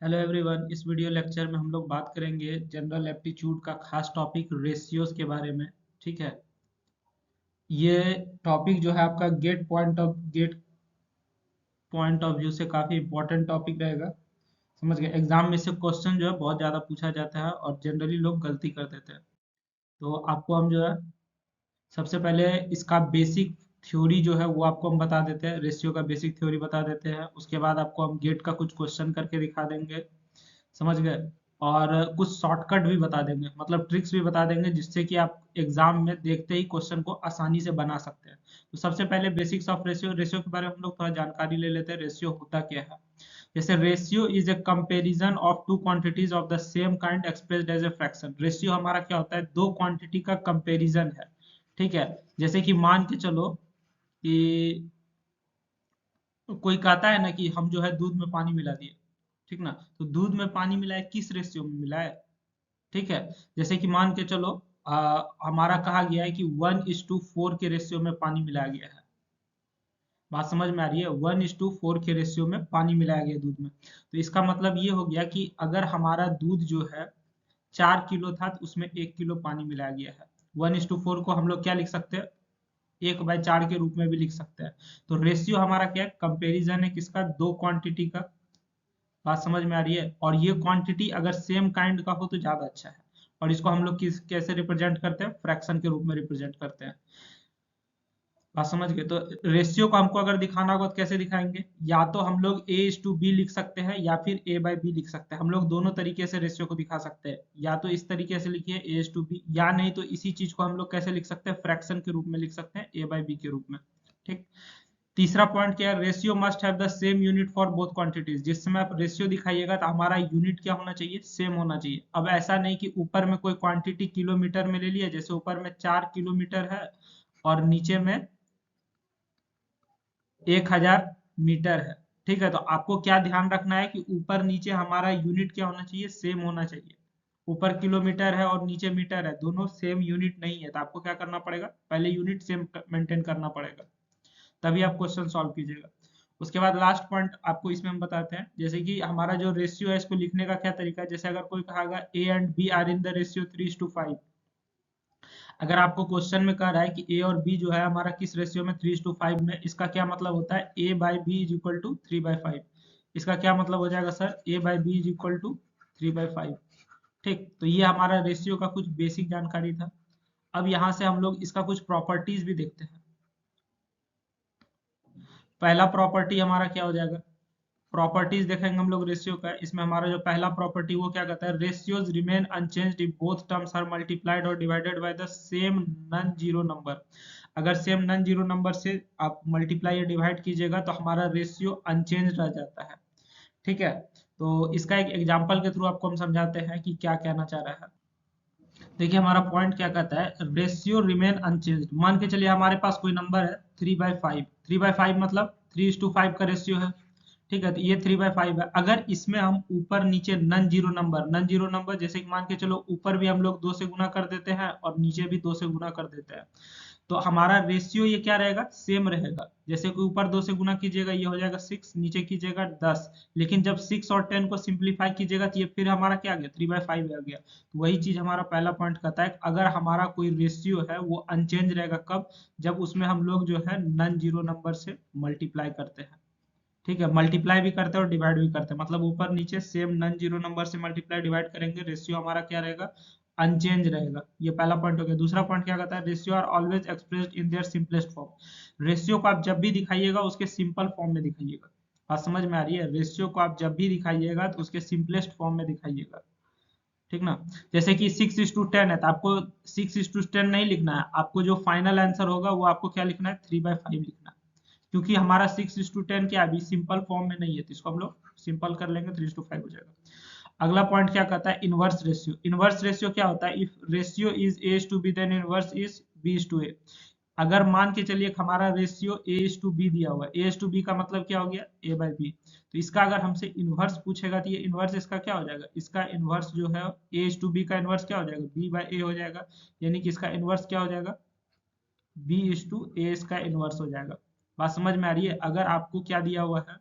Hello everyone. इस video lecture में हम लोग बात करेंगे जनरल एप्टीट्यूड का खास टॉपिक रेशियोज के बारे में। ठीक है। ये टॉपिक जो है आपका गेट पॉइंट ऑफ व्यू से काफ़ी इंपॉर्टेंट टॉपिक रहेगा। समझ गए। एग्जाम में से क्वेश्चन जो है बहुत ज़्यादा पूछा जाता है और जनरली लोग गलती कर देते हैं। तो आपको हम जो है सबसे पहले इसका बेसिक थ्योरी जो है वो आपको हम बता देते हैं। रेशियो का बेसिक थ्योरी बता देते हैं। उसके बाद आपको हम गेट का कुछ क्वेश्चन करके दिखा देंगे। समझ गए। और कुछ शॉर्टकट भी बता देंगे, मतलब ट्रिक्स भी बता देंगे, जिससे कि आप एग्जाम में देखते ही क्वेश्चन को आसानी से बना सकते हैं। तो सबसे पहले बेसिक्स ऑफ रेशियो रेशियो के बारे में हम लोग थोड़ा जानकारी ले लेते हैं। रेशियो होता क्या है। जैसे ratio is a comparison of two quantities of the same kind expressed as a fraction. Ratio हमारा क्या होता है, दो क्वांटिटी का कंपेरिजन है। ठीक है। जैसे कि मान के चलो कि कोई कहता है ना कि हम जो है दूध में पानी मिला दिए। ठीक ना। तो दूध में पानी मिलाए किस रेशियो में मिलाए। ठीक है। जैसे कि मान के चलो हमारा कहा गया है कि 1:4 के रेशियो में पानी मिलाया गया है। बात समझ में आ रही है। 1:4 के रेशियो में पानी मिलाया गया दूध में। तो इसका मतलब ये हो गया कि अगर हमारा दूध जो है 4 किलो था तो उसमें 1 किलो पानी मिलाया गया है। 1:4 को हम लोग क्या लिख सकते हैं, 1/4 के रूप में भी लिख सकते हैं। तो रेशियो हमारा क्या है, कंपेरिजन है किसका, दो क्वांटिटी का। बात समझ में आ रही है। और ये क्वांटिटी अगर सेम काइंड का हो तो ज्यादा अच्छा है। और इसको हम लोग किस कैसे रिप्रेजेंट करते हैं, फ्रैक्शन के रूप में रिप्रेजेंट करते हैं। बात समझ गए। तो रेशियो को हमको अगर दिखाना होगा तो कैसे दिखाएंगे, या तो हम लोग A:B लिख सकते हैं या फिर A/B लिख सकते हैं। हम लोग दोनों तरीके से रेशियो को दिखा सकते हैं। या तो इस तरीके से लिखिए A:B, या नहीं तो इसी चीज को हम लोग कैसे लिख सकते हैं, फ्रैक्शन के रूप में लिख सकते हैं, A/B के रूप में। ठीक। तीसरा पॉइंट क्या है, ratio must have the same unit for both quantities. जिस समय आप रेशियो दिखाइएगा तो हमारा यूनिट क्या होना चाहिए, सेम होना चाहिए। अब ऐसा नहीं कि ऊपर में कोई क्वांटिटी किलोमीटर में ले लिया, जैसे ऊपर में 4 किलोमीटर है और नीचे में 1000 मीटर है। ठीक है। तो आपको क्या ध्यान रखना है कि ऊपर नीचे हमारा यूनिट क्या होना चाहिए, सेम होना चाहिए। ऊपर किलोमीटर है और नीचे मीटर है, दोनों सेम यूनिट नहीं है। तो आपको क्या करना पड़ेगा, पहले यूनिट सेम मेंटेन करना पड़ेगा, तभी आप क्वेश्चन सॉल्व कीजिएगा। उसके बाद लास्ट पॉइंट आपको इसमें हम बताते हैं, जैसे कि हमारा जो रेशियो है इसको लिखने का क्या तरीका है। जैसे अगर कोई कहेगा A and B are in the ratio 3:5। अगर आपको क्वेश्चन में कह रहा है कि ए और बी जो है हमारा किस रेशियो में, 3:5 में, इसका क्या मतलब होता है, A/B = 3/5। इसका क्या मतलब हो जाएगा सर, A/B = 3/5। ठीक। तो ये हमारा रेशियो का कुछ बेसिक जानकारी था। अब यहाँ से हम लोग इसका कुछ प्रॉपर्टीज भी देखते हैं। पहला प्रॉपर्टी हमारा क्या हो जाएगा, प्रॉपर्टीज देखेंगे हम लोग रेशियो का। इसमें हमारा जो पहला प्रॉपर्टी वो क्या कहता है, ratios remain unchanged if both terms are multiplied or divided by the same non zero number. अगर सेम नॉन जीरो नंबर से आप मल्टीप्लाई या डिवाइड कीजिएगा तो हमारा रेशियो अनचेंज रह जाता है। ठीक है। तो इसका एक एग्जांपल के थ्रू आपको हम समझाते हैं कि क्या कहना चाह रहा है। देखिए हमारा पॉइंट क्या कहता है, रेशियो रिमेन अनचेंज्ड। मान के चलिए हमारे पास कोई नंबर है 3/5। 3/5 मतलब 3:5 का रेशियो है। ठीक है। तो ये 3/5 है। अगर इसमें हम ऊपर नीचे नन जीरो नंबर जैसे कि मान के चलो ऊपर भी हम लोग 2 से गुना कर देते हैं और नीचे भी 2 से गुना कर देते हैं, तो हमारा रेशियो ये क्या रहेगा, सेम रहेगा। जैसे कि ऊपर 2 से गुना कीजिएगा ये हो जाएगा 6, नीचे कीजिएगा 10। लेकिन जब 6 और 10 को सिंप्लीफाई कीजिएगा तो ये फिर हमारा क्या आ गया, 3/5 आ गया। तो वही चीज हमारा पहला पॉइंट कहता है, अगर हमारा कोई रेशियो है वो अनचेंज रहेगा कब, जब उसमें हम लोग जो है नन जीरो नंबर से मल्टीप्लाई करते हैं। ठीक है। मल्टीप्लाई भी करते हैं और डिवाइड भी करते हैं, मतलब ऊपर नीचे सेम नन जीरो नंबर से मल्टीप्लाई डिवाइड करेंगे, रेशियो हमारा क्या रहेगा, अनचेंज रहेगा। ये पहला पॉइंट हो गया। दूसरा पॉइंट क्या कहता है, ratio are always expressed in their simplest form. Ratio को आप जब भी दिखाइएगा उसके सिंपल फॉर्म में दिखाइएगा। बात समझ में आ रही है। रेशियो को आप जब भी दिखाइएगा तो उसके सिंपलेस्ट फॉर्म में दिखाइएगा। ठीक ना। जैसे कि 6:10 है तो आपको 6:10 नहीं लिखना है, आपको जो फाइनल आंसर होगा वो आपको क्या लिखना है, 3/5 लिखना है। क्योंकि हमारा 6:10 क्या अभी सिंपल फॉर्म में नहीं है, तो इसको हम लोग सिंपल कर लेंगे, 3:5 हो जाएगा। अगला पॉइंट क्या कहता है, इनवर्स रेशियो। इनवर्स रेशियो क्या होता है, if ratio is A:B then inverse is B:A। अगर मान के चलिए हमारा रेशियो A:B दिया हुआ है, A:B का मतलब क्या हो गया, A/B। तो इसका अगर हमसे इनवर्स पूछेगा तो ये इनवर्स इसका क्या हो जाएगा, इसका इनवर्स जो है A:B का इनवर्स क्या हो जाएगा, B/A हो जाएगा। यानी कि इसका इनवर्स क्या हो जाएगा, B:A इसका इनवर्स हो जाएगा। बात समझ में आ रही है। अगर आपको क्या दिया हुआ है,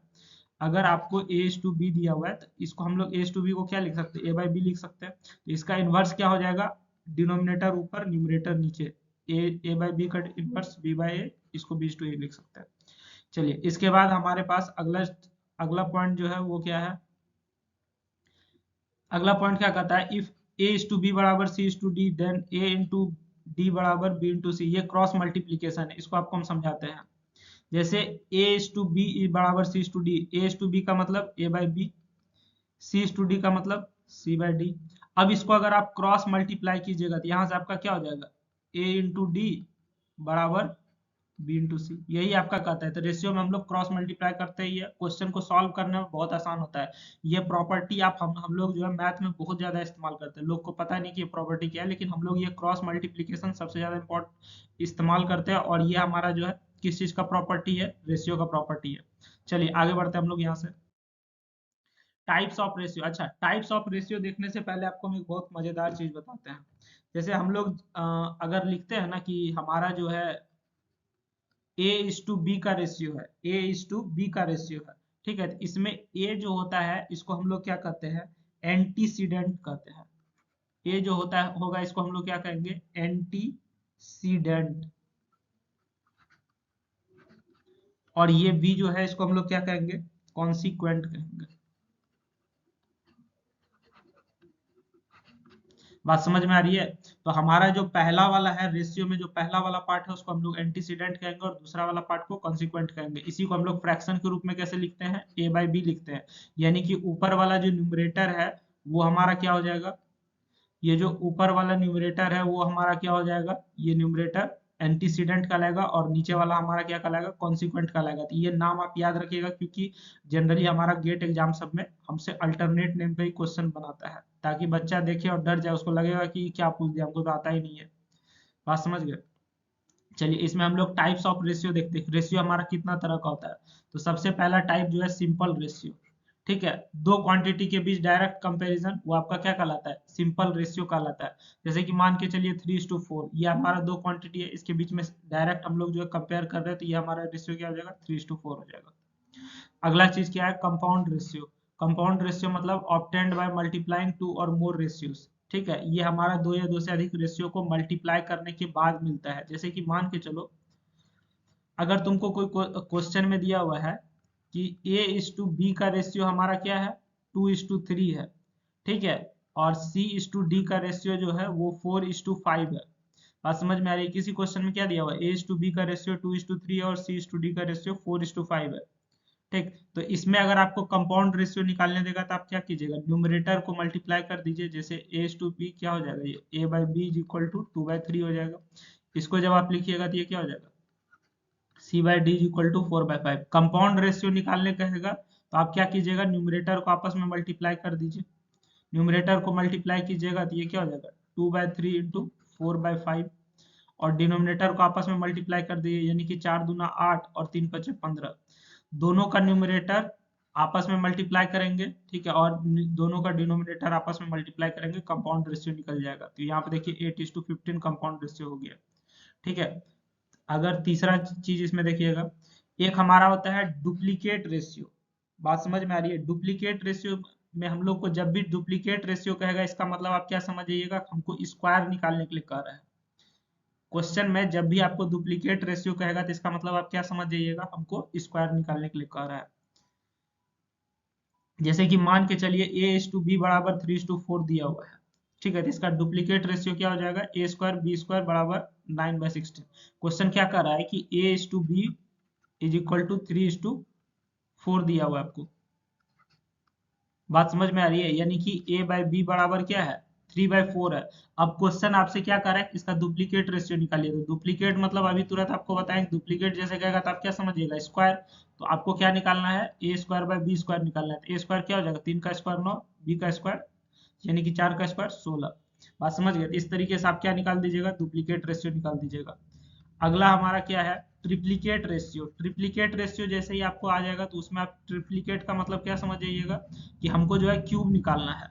अगर आपको a/b दिया हुआ है तो इसको हम लोग a/b को क्या लिख सकते हैं, a/b लिख सकते हैं। तो इसका इन्वर्स क्या हो जाएगा, डिनोमिनेटर ऊपर न्यूमरेटर नीचे, a/b का इन्वर्स b/a, इसको b/a लिख सकते हैं। चलिए इसके बाद हमारे पास अगला पॉइंट जो है वो क्या है, अगला पॉइंट क्या कहता है, इफ a/b बराबर c/d देन a/d बराबर b/c। ये क्रॉस मल्टीप्लीकेशन है, इसको आपको हम समझाते हैं। जैसे a/b बराबर c/d, a/b का मतलब a/b, c/d का मतलब c/d। अब इसको अगर आप क्रॉस मल्टीप्लाई कीजिएगा तो यहाँ से आपका क्या हो जाएगा, a/d बराबर b/c। यही आपका कहता है। तो रेशियो में हम लोग क्रॉस मल्टीप्लाई करते ही है, क्वेश्चन को सॉल्व करने में बहुत आसान होता है। ये प्रॉपर्टी हम लोग जो है मैथ में बहुत ज्यादा इस्तेमाल करते हैं। लोग को पता नहीं कि ये प्रॉपर्टी क्या है, लेकिन हम लोग ये क्रॉस मल्टीप्लीकेशन सबसे ज्यादा इम्पोर्टेंट इस्तेमाल करते हैं। और ये हमारा जो है किस चीज का प्रॉपर्टी है, रेशियो का प्रॉपर्टी है। चलिए आगे बढ़ते हैं हम लोग यहाँ से। Types of ratio. अच्छा, टाइप्स ऑफ रेशियो देखने से पहले आपको हम एक बहुत मजेदार चीज बताते हैं। जैसे हम लोग अगर लिखते हैं ना कि हमारा जो है a/b का रेशियो है, a/b का रेशियो है, ठीक है। तो इसमें a जो होता है इसको हम लोग क्या कहते हैं, एंटीसीडेंट कहते हैं। a जो होता है होगा इसको हम लोग क्या कहेंगे, एंटीसीडेंट। और ये b जो है इसको हम लोग क्या कहेंगे, कॉन्सिक्वेंट कहेंगे। बात समझ में आ रही है। तो हमारा जो पहला वाला है रेशियो में, जो पहला वाला पार्ट है उसको हम लोग एंटीसीडेंट कहेंगे और दूसरा वाला पार्ट को कॉन्सिक्वेंट कहेंगे। इसी को हम लोग फ्रैक्शन के रूप में कैसे लिखते हैं, a/b लिखते हैं। यानी कि ऊपर वाला जो न्यूमरेटर है वो हमारा क्या हो जाएगा, ये जो ऊपर वाला न्यूमरेटर है वो हमारा क्या हो जाएगा, ये न्यूमरेटर एंटीसीडेंट कहलाएगा और नीचे वाला हमारा क्या कहलाएगा, कॉन्सिक्वेंट कहलाएगा। तो ये नाम आप याद रखिएगा, क्योंकि जनरली हमारा गेट एग्जाम सब में हमसे अल्टरनेट नेम पे ही क्वेश्चन बनाता है, ताकि बच्चा देखे और डर जाए, उसको लगेगा कि क्या पूछ दिया, हमको तो आता ही नहीं है। बात समझ गए। चलिए इसमें हम लोग टाइप्स ऑफ रेशियो देखते हैं। रेशियो हमारा कितना तरह का होता है। तो सबसे पहला टाइप जो है सिंपल रेशियो, ठीक है। दो क्वांटिटी के बीच डायरेक्ट कंपैरिजन, वो आपका क्या कहलाता है, सिंपल रेशियो कहलाता है। जैसे कि मान के चलिए 3:4, ये हमारा दो क्वांटिटी है, इसके बीच में डायरेक्ट हम लोग जो है कंपेयर कर रहे हैं, तो ये हमारा रेशियो क्या हो जाएगा, 3:4 हो जाएगा। अगला चीज क्या है, कंपाउंड रेशियो। कंपाउंड रेशियो मतलब ऑब्टेन्ड बाय मल्टीप्लाइंग टू और मोर रेशियोज, ठीक है। ये हमारा दो या दो से अधिक रेशियो को मल्टीप्लाई करने के बाद मिलता है। जैसे कि मान के चलो, अगर तुमको कोई क्वेश्चन में दिया हुआ है कि a/b का रेशियो हमारा क्या है, 2:3 है, ठीक है। और c/d का रेशियो जो है वो 4:5 है। बात समझ में आ रही है। किसी क्वेश्चन में क्या दिया हुआ है, a/b का रेशियो 2:3 है और c/d का रेशियो 4:5 है, ठीक। तो इसमें अगर आपको कंपाउंड रेशियो निकालने देगा तो आप क्या कीजिएगा, न्यूमरेटर को मल्टीप्लाई कर दीजिए। जैसे a/b क्या हो जाएगा, ये a/b इज इक्वल टू 2/3 हो जाएगा। इसको जब आप लिखिएगा तो ये क्या हो जाएगा, c/d is equal to 4/5। Compound ratio निकालने कहेगा तो आप क्या कीजिएगा, न्यूमरेटर को आपस में मल्टीप्लाई कर दीजिए। न्यूमरेटर को मल्टीप्लाई कीजिएगा तो ये क्या हो जाएगा, 2/3 इंटू 4/5। और डिनोमिनेटर को आपस में मल्टीप्लाई कर दिए, यानी कि 4 दूना 8 और 3 पचे 15। दोनों का न्यूमरेटर आपस में मल्टीप्लाई करेंगे, ठीक है, और दोनों का डिनोमिनेटर आपस में मल्टीप्लाई करेंगे, कंपाउंड रेशियो निकल जाएगा। तो यहाँ पे देखिए 8:15 कंपाउंड रेशियो हो गया, ठीक है। अगर तीसरा चीज इसमें देखिएगा, एक हमारा होता है डुप्लीकेट रेशियो। बात समझ में आ रही है। डुप्लीकेट रेशियो में हम लोग को जब भी डुप्लीकेट रेशियो कहेगा, इसका मतलब आप क्या समझिएगा, हमको स्क्वायर निकालने के लिए कह रहा है। क्वेश्चन में जब भी आपको डुप्लीकेट रेशियो कहेगा तो इसका मतलब आप क्या समझ जाइएगा, हमको स्क्वायर निकालने के लिए कह रहा है। जैसे कि मान के चलिए a/b बराबर 3:4 दिया हुआ है, ठीक है। तो इसका डुप्लीकेट रेशियो क्या हो जाएगा, a²b² बराबर 9/16। क्वेश्चन क्या कर रहा है कि a/b इज इक्वल टू 3:4 दिया हुआ है आपको। बात समझ में आ रही है। यानी कि a/b बराबर क्या है, 3/4 है। अब क्वेश्चन आपसे क्या कर रहा है, इसका डुप्लीकेट रेशियो निकालिए। तो डुप्लीकेट मतलब अभी तुरंत आपको बताएं, डुप्लीकेट जैसे कहेगा तो आप क्या समझिएगा, स्क्वायर। तो आपको क्या निकालना है, a²/b² निकालना है। तो a² क्या हो जाएगा, 3 का स्क्वायर 9, b का स्क्वायर यानी कि 4 का स्क्वायर 16। बात समझ गए। इस तरीके से आप क्या निकाल दीजिएगा, डुप्लीकेट रेशियो निकाल दीजिएगा। अगला हमारा क्या है, ट्रिप्लीकेट रेशियो। ट्रिप्लीकेट रेशियो जैसे ही आपको आ जाएगा तो उसमें आप ट्रिप्लीकेट का मतलब क्या समझ जाइएगा, कि हमको जो है क्यूब निकालना है।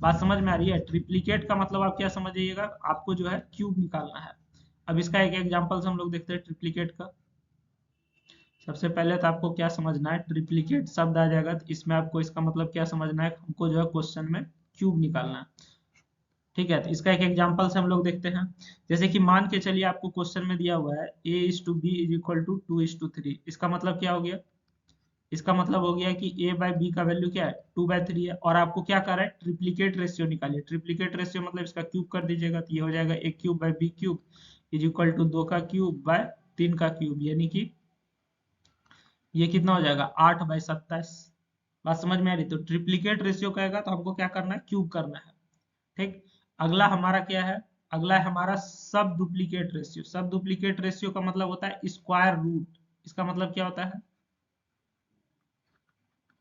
बात समझ में आ रही है। ट्रिप्लीकेट का मतलब आप क्या समझ जाइएगा, आपको जो है क्यूब निकालना है। अब इसका एक एग्जांपल हम लोग देखते हैं ट्रिप्लीकेट का। सबसे पहले तो आपको क्या समझना है, ट्रिप्लिकेट शब्द आ जाएगा तो इसमें आपको इसका मतलब क्या समझना है, हमको जो है क्वेश्चन में क्यूब निकालना है। ठीक है, तो इसका एक एग्जांपल से हम लोग देखते हैं। जैसे कि मान के चलिए आपको क्वेश्चन में दिया हुआ है a/b = 2:3। इसका मतलब क्या हो गया, इसका मतलब हो गया कि a/b का वैल्यू क्या है, 2/3 है, और आपको क्या कर रहा है, ट्रिप्लिकेट रेशियो निकालिए। ट्रिप्लिकेट रेशियो मतलब इसका क्यूब कर दीजिएगा, तो ये हो जाएगा a³/b³ = 2 का क्यूब बाय 3 का क्यूब, यानी कि ये कितना हो जाएगा, 8/27। बात समझ में आ रही, तो ट्रिप्लिकेट रेशियो कहेगा तो हमको क्या करना है, क्यूब करना है। ठीक, अगला हमारा क्या है, अगला है हमारा सब डुप्लीकेट रेशियो। सब डुप्लीकेट रेशियो का मतलब होता है स्क्वायर रूट। इसका मतलब क्या होता है,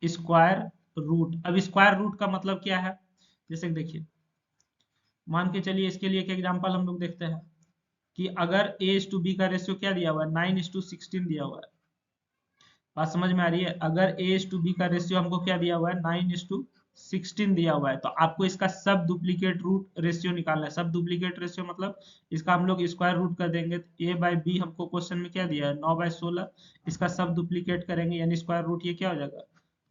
स्क्वायर रूट। अब स्क्वायर रूट का मतलब क्या है, जैसे कि देखिए, मान के चलिए इसके लिए एक एग्जांपल हम लोग देखते हैं कि अगर a/b का रेशियो क्या दिया हुआ है, 9:16 दिया हुआ है। बात समझ में आ रही है, अगर a/b का रेशियो हमको क्या दिया हुआ है, 9:16 दिया हुआ है, तो आपको इसका सब डुप्लीकेट रूट रेशियो निकालना है। सब डुप्लीकेट रेशियो मतलब इसका हम लोग स्क्वायर रूट कर देंगे, तो a/b हमको क्वेश्चन में क्या दिया है, 9/16। इसका सब डुप्लीकेट करेंगे यानी स्क्वायर रूट, ये क्या हो जाएगा,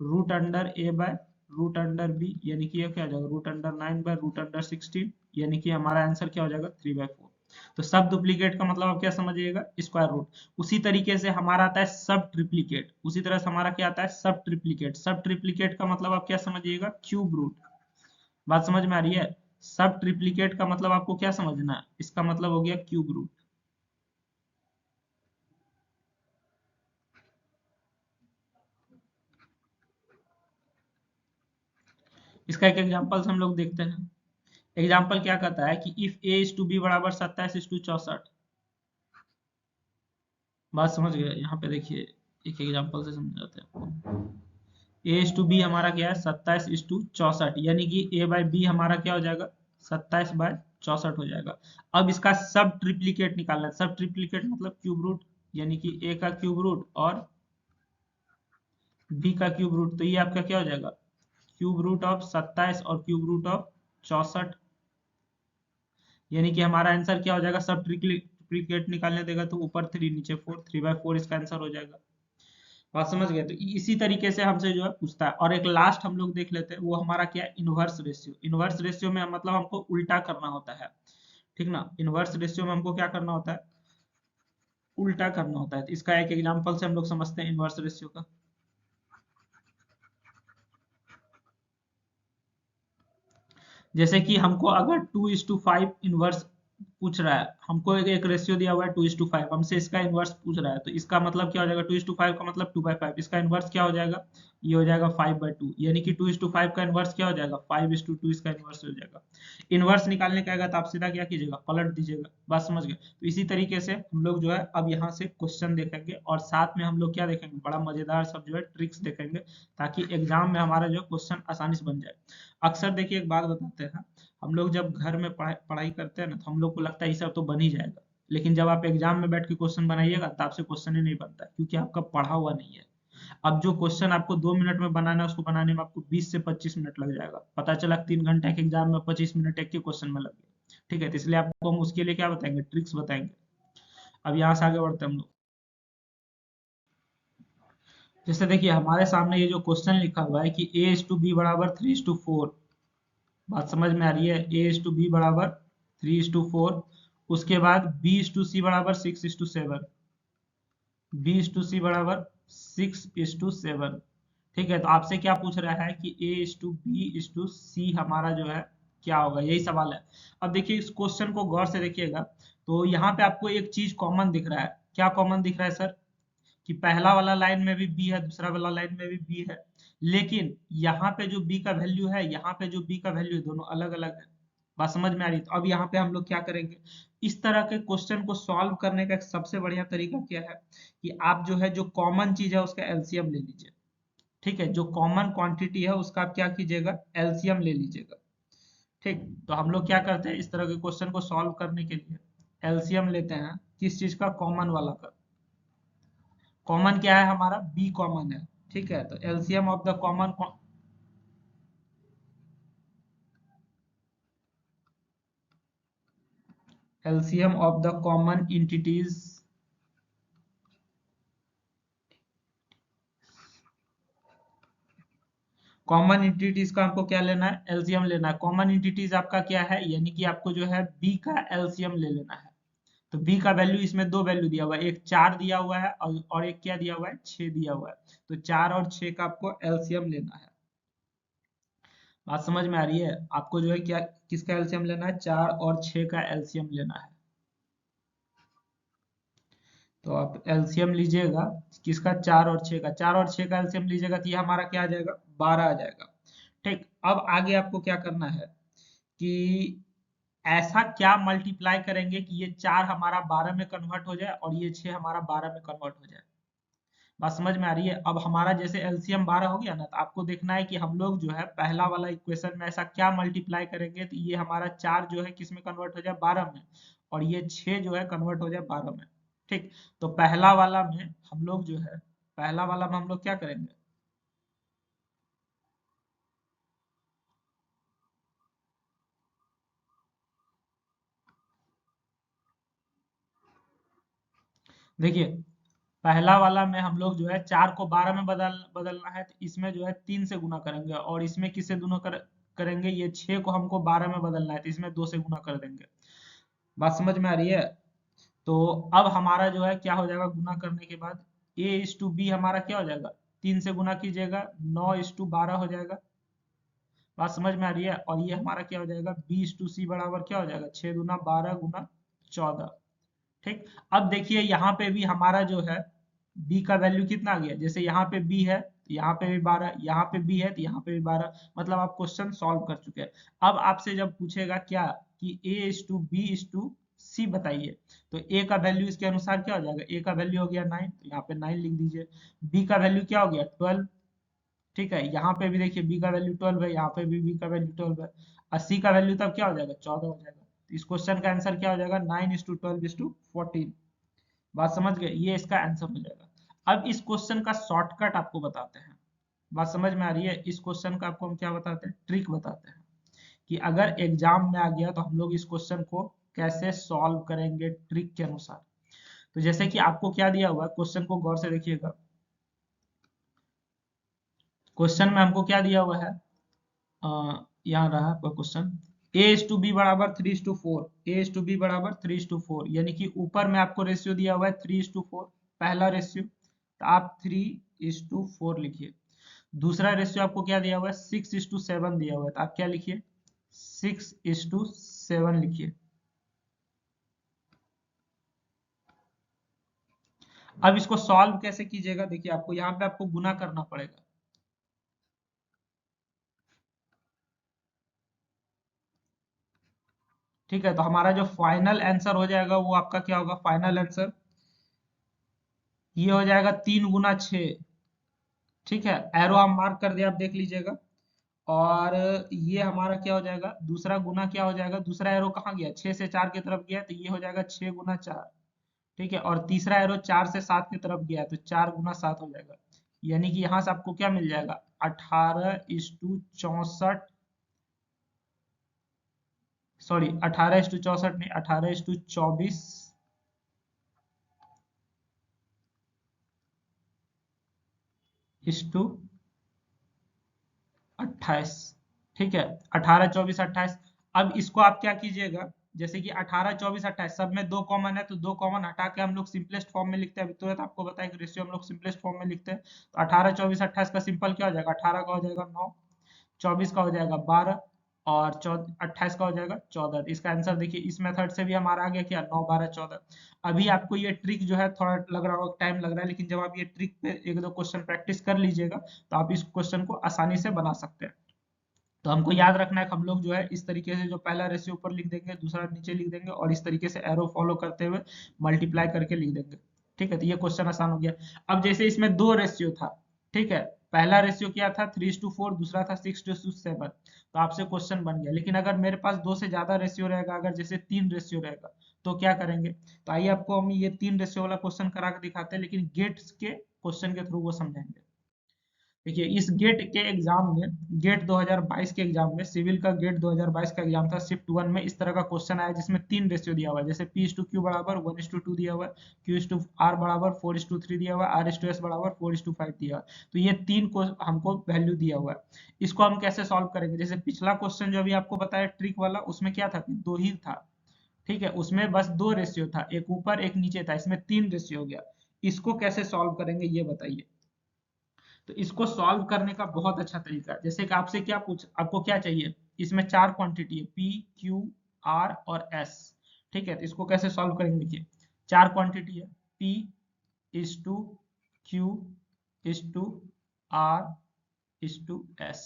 √a/√b, यानी कि ये क्या हो जाएगा, √9/√16, यानी कि हमारा आंसर क्या हो जाएगा, 3/4। तो सब डुप्लीकेट का मतलब आप क्या समझिएगा, स्क्वायर रूट। उसी तरीके से हमारा आता है सब ट्रिप्लीकेट, उसी तरह से हमारा क्या आता है, सब ट्रिप्लीकेट। सब ट्रिप्लीकेट का मतलब आप क्या समझिएगा, क्यूब रूट। बात समझ में आ रही है, सब ट्रिप्लीकेट का मतलब आपको क्या समझना है, इसका मतलब हो गया क्यूब रूट। इसका एक एग्जांपल हम लोग देखते हैं। एग्जाम्पल क्या कहता है कि इफ a/b बराबर 27:64। बात समझ गए, यहाँ पे देखिए एक एग्जांपल से समझाते हैं आपको। a/b हमारा क्या है, 27:64, यानी कि a/b हमारा क्या हो जाएगा, 27/64 हो जाएगा। अब इसका सब ट्रिप्लीकेट निकालना है। सब ट्रिप्लीकेट मतलब क्यूब रूट, यानी कि a का क्यूब रूट और b का क्यूब रूट, तो ये आपका क्या हो जाएगा, क्यूब रूट ऑफ 27 और क्यूब रूट ऑफ 64, यानी कि हमारा आंसर क्या हो जाएगा, सब ट्रिप्लीकेट निकालने देगा तो ऊपर 3 नीचे 4, 3/4 इसका आंसर हो जाएगा। बात समझ गए, तो इसी तरीके से हमसे जो है पूछता है। और एक लास्ट हम लोग देख लेते हैं, वो हमारा क्या है, इनवर्स रेशियो। इनवर्स रेशियो में मतलब हमको उल्टा करना होता है, ठीक ना। इनवर्स रेशियो में हमको क्या करना होता है, उल्टा करना होता है। तो इसका एक एग्जांपल से हम लोग समझते हैं इनवर्स रेशियो का। जैसे कि हमको अगर 2:5 इनवर्स पूछ रहा है, हमको एक रेशियो दिया हुआ है 2:5, हमसे इसका इनवर्स पूछ रहा है, तो इसका मतलब क्या हो जाएगा, 2:5 का मतलब 2/5, इसका इनवर्स क्या हो जाएगा, ये हो जाएगा 5/2, यानी कि 2:5 का इनवर्स क्या हो जाएगा, 5:2 इसका इनवर्स हो जाएगा। इनवर्स निकालने का आएगा तो आप सीधा क्या कीजिएगा, पलट दीजिएगा। बात समझ गए, तो इसी तरीके से हम लोग जो है अब यहाँ से क्वेश्चन देखेंगे और साथ में हम लोग क्या देखेंगे, बड़ा मजेदार सब जो है ट्रिक्स देखेंगे, ताकि एग्जाम में हमारा जो क्वेश्चन आसानी से बन जाए। अक्सर देखिए एक बात बताते हैं, हम लोग जब घर में पढ़ाई करते हैं ना, तो हम लोग को लगता है ये सब तो बन ही जाएगा, लेकिन जब आप एग्जाम में बैठ के क्वेश्चन बनाइएगा तो आपसे क्वेश्चन ही नहीं बनता, क्योंकि आपका पढ़ा हुआ नहीं है। अब जो क्वेश्चन आपको 2 मिनट में बनाना है, उसको बनाने में आपको 20 से 25 मिनट लग जाएगा। पता चला 3 घंटे के एग्जाम में 25 मिनट एक के क्वेश्चन में लग गए। ठीक है, तो इसलिए आपको हम उसके लिए क्या बताएंगे, ट्रिक्स बताएंगे। अब यहाँ से आगे बढ़ते हैं हम लोग। जैसे देखिए हमारे सामने ये जो क्वेश्चन लिखा हुआ है कि a/b बराबर 3:4। बात समझ में आ रही है, a/b बराबर 3:4। उसके बाद b/c बराबर 6:7। b/c बराबर 6:7। ठीक है, तो आपसे क्या पूछ रहा है कि a/b/c हमारा जो है क्या होगा, यही सवाल है। अब देखिए इस क्वेश्चन को गौर से देखिएगा, तो यहाँ पे आपको एक चीज कॉमन दिख रहा है। क्या कॉमन दिख रहा है सर, कि पहला वाला लाइन में भी बी है, दूसरा वाला लाइन में भी बी है, लेकिन यहाँ पे जो बी का वैल्यू है, यहाँ पे जो बी का वैल्यू है, दोनों अलग अलग है। बात समझ में आ रही है, तो अब यहाँ पे हम लोग क्या करेंगे, इस तरह के क्वेश्चन को सॉल्व करने का एक सबसे बढ़िया तरीका क्या है, कि आप जो है जो कॉमन चीज है उसका एलसीएम ले लीजिए। ठीक है, जो कॉमन क्वांटिटी है उसका आप क्या कीजिएगा, एलसीएम ले लीजिएगा। ठीक, तो हम लोग क्या करते हैं, इस तरह के क्वेश्चन को सॉल्व करने के लिए एलसीएम लेते हैं, किस चीज का, कॉमन वाला का। कॉमन क्या है हमारा, बी कॉमन है। ठीक है, तो LCM of the common, LCM of the common entities common entities का आपको क्या लेना है, एलसीएम लेना है। कॉमन इंटिटीज आपका क्या है, यानी कि आपको जो है बी का एलसीएम ले लेना है। तो बी का वैल्यू, इसमें दो वैल्यू दिया हुआ है, एक 4 दिया हुआ है और एक क्या दिया हुआ है, 6 दिया हुआ है। तो 4 और 6 का आपको एलसीएम लेना है। बात समझ में आ रही है? आपको जो है क्या, किसका एलसीएम लेना है, 4 और 6 का एलसीएम लेना है। तो आप एलसीएम लीजिएगा किसका, 4 और 6 का। 4 और 6 का एलसीएम लीजिएगा तो ये हमारा क्या आ जाएगा, 12 आ जाएगा। ठीक, अब आगे आपको क्या करना है कि ऐसा क्या मल्टीप्लाई करेंगे कि ये 4 हमारा 12 में कन्वर्ट हो जाए और ये 6 हमारा 12 में कन्वर्ट हो जाए। बात समझ में आ रही है? अब हमारा जैसे एलसीएम 12 हो गया ना, तो आपको देखना है कि हम लोग जो है पहला वाला इक्वेशन में ऐसा क्या मल्टीप्लाई करेंगे तो ये हमारा 4 जो है किस में कन्वर्ट हो जाए, 12 में, और ये 6 जो है कन्वर्ट हो जाए 12 में। ठीक, तो पहला वाला में हम लोग जो है, पहला वाला में हम लोग क्या करेंगे, देखिए पहला वाला में हम लोग जो है 4 को 12 में बदलना है, तो इसमें जो है 3 से गुना करेंगे, और इसमें किससे गुना करेंगे, ये 6 को हमको 12 में बदलना है तो इसमें 2 से गुना कर देंगे। बात समझ में आ रही है? तो अब हमारा जो है क्या हो जाएगा, गुना करने के बाद ए इस टू बी हमारा क्या हो जाएगा, 3 से गुना कीजिएगा 9 इस टू 12 हो जाएगा। बात समझ में आ रही है? और ये हमारा क्या हो जाएगा, बी इस टू सी बराबर क्या हो जाएगा, 6 गुना 12 गुना 14। ठीक, अब देखिए यहाँ पे भी हमारा जो है b का वैल्यू कितना आ गया, जैसे यहाँ पे b है तो यहाँ पे भी 12, यहाँ पे b है तो यहाँ पे भी 12, मतलब आप क्वेश्चन सॉल्व कर चुके हैं। अब आपसे जब पूछेगा क्या कि a is to B is to C बताइए, तो a का वैल्यू इसके अनुसार क्या हो जाएगा, a का वैल्यू हो गया 9, तो यहाँ पे 9 लिख दीजिए। b का वैल्यू क्या हो गया, 12। ठीक है, यहाँ पे भी देखिए b का वैल्यू 12 है, यहाँ पे भी b का वैल्यू 12 है, और c का वैल्यू तब क्या हो जाएगा, 14 हो जाएगा। तो इस क्वेश्चन का आंसर क्या हो जाएगा, 9 इज टू 12 इज टू 14। बात समझ गए, ये इसका आंसर हो जाएगा। अब इस क्वेश्चन का शॉर्टकट आपको बताते हैं। बात समझ में आ रही है? इस क्वेश्चन का आपको हम क्या बताते हैं, ट्रिक बताते हैं कि अगर एग्जाम में आ गया तो हम लोग इस क्वेश्चन को कैसे सॉल्व करेंगे ट्रिक के अनुसार। तो जैसे कि आपको क्या दिया हुआ है, क्वेश्चन को गौर से देखिएगा। क्वेश्चन में हमको क्या दिया हुआ है, यहाँ रहा आपका question, A is to B बराबर 3 is to 4, A is to B बराबर 3 इज टू 4, यानी कि ऊपर में आपको रेशियो दिया हुआ है 3 इज टू 4, पहला रेशियो, तो आप 3 इज टू 4 लिखिए। दूसरा रेशियो आपको क्या दिया हुआ है, 6 इज टू 7 दिया हुआ है, तो आप क्या लिखिए, 6 इज टू 7 लिखिए। अब इसको सॉल्व कैसे कीजिएगा, देखिए आपको यहाँ पे आपको गुना करना पड़ेगा। ठीक है, तो हमारा जो फाइनल आंसर हो जाएगा वो आपका क्या होगा, फाइनल आंसर ये हो जाएगा 3 गुना 6। ठीक है, एरो हम मार्क कर दिया, आप देख लीजिएगा। और ये हमारा क्या हो जाएगा, दूसरा गुना क्या हो जाएगा, दूसरा एरो कहाँ गया, 6 से 4 की तरफ गया, तो ये हो जाएगा 6 गुना 4। ठीक है, और तीसरा एरो 4 से 7 की तरफ गया, तो 4 गुना 7 हो जाएगा। यानी कि यहाँ से आपको क्या मिल जाएगा, 18:64, सॉरी 18:64 नहीं, 18:24 इस टू 28। ठीक है, 18 24 28। अब इसको आप क्या कीजिएगा, जैसे कि 18 24 28 सब में दो कॉमन है, तो दो कॉमन हटा के हम लोग सिंपलेस्ट फॉर्म में लिखते हैं। अभी तुरंत आपको बताया कि रेशियो हम लोग सिंपलेस्ट फॉर्म में लिखते हैं। तो 18 24 28 का सिंपल क्या हो जाएगा, 18 का हो जाएगा 9, 24 का हो जाएगा 12, और 28 का हो जाएगा 14। इसका आंसर देखिए, इस मेथड से भी हमारा आ गया क्या, 9 12 14। अभी आपको ये ट्रिक जो है थोड़ा लग रहा होगा, टाइम लग रहा है, लेकिन जब आप ये ट्रिक पे एक दो क्वेश्चन प्रैक्टिस कर लीजिएगा तो आप इस क्वेश्चन को आसानी से बना सकते हैं। तो हमको याद रखना है कि हम लोग जो है इस तरीके से जो पहला रेशियो ऊपर लिख देंगे, दूसरा नीचे लिख देंगे, और इस तरीके से एरो फॉलो करते हुए मल्टीप्लाई करके लिख देंगे। ठीक है, तो ये क्वेश्चन आसान हो गया। अब जैसे इसमें दो रेशियो था, ठीक है, पहला रेशियो क्या था, 3:4, दूसरा था 6:7, तो आपसे क्वेश्चन बन गया। लेकिन अगर मेरे पास दो से ज्यादा रेशियो रहेगा, अगर जैसे 3 रेशियो रहेगा, तो क्या करेंगे, तो आइए आपको हम ये 3 रेशियो वाला क्वेश्चन करा के दिखाते हैं, लेकिन गेट्स के क्वेश्चन के थ्रू वो समझेंगे। देखिए इस गेट के एग्जाम में, गेट 2022 के एग्जाम में, सिविल का गेट 2022 का एग्जाम था, शिफ्ट 1 में इस तरह का क्वेश्चन आया जिसमें 3 रेशियो दिया हुआ है, जैसे P/Q बराबर 1:2 दिया हुआ है, Q/R बराबर 4:3 दिया हुआ है, R/S बराबर 4:5 दिया हुआ है। तो ये 3 को हमको वैल्यू दिया हुआ है। इसको हम कैसे सॉल्व करेंगे? जैसे पिछला क्वेश्चन जो अभी आपको बताया ट्रिक वाला, उसमें क्या था कि 2 ही था, ठीक है, उसमें बस 2 रेशियो था, एक ऊपर एक नीचे था, इसमें 3 रेशियो हो गया। इसको कैसे सॉल्व करेंगे ये बताइए। तो इसको सॉल्व करने का बहुत अच्छा तरीका है। जैसे कि आपसे क्या पूछ, आपको क्या चाहिए, इसमें 4 क्वांटिटी है, P, Q, R और S, ठीक है। तो इसको कैसे सॉल्व करेंगे, देखिए 4 क्वांटिटी है, P is to Q is to R is to S।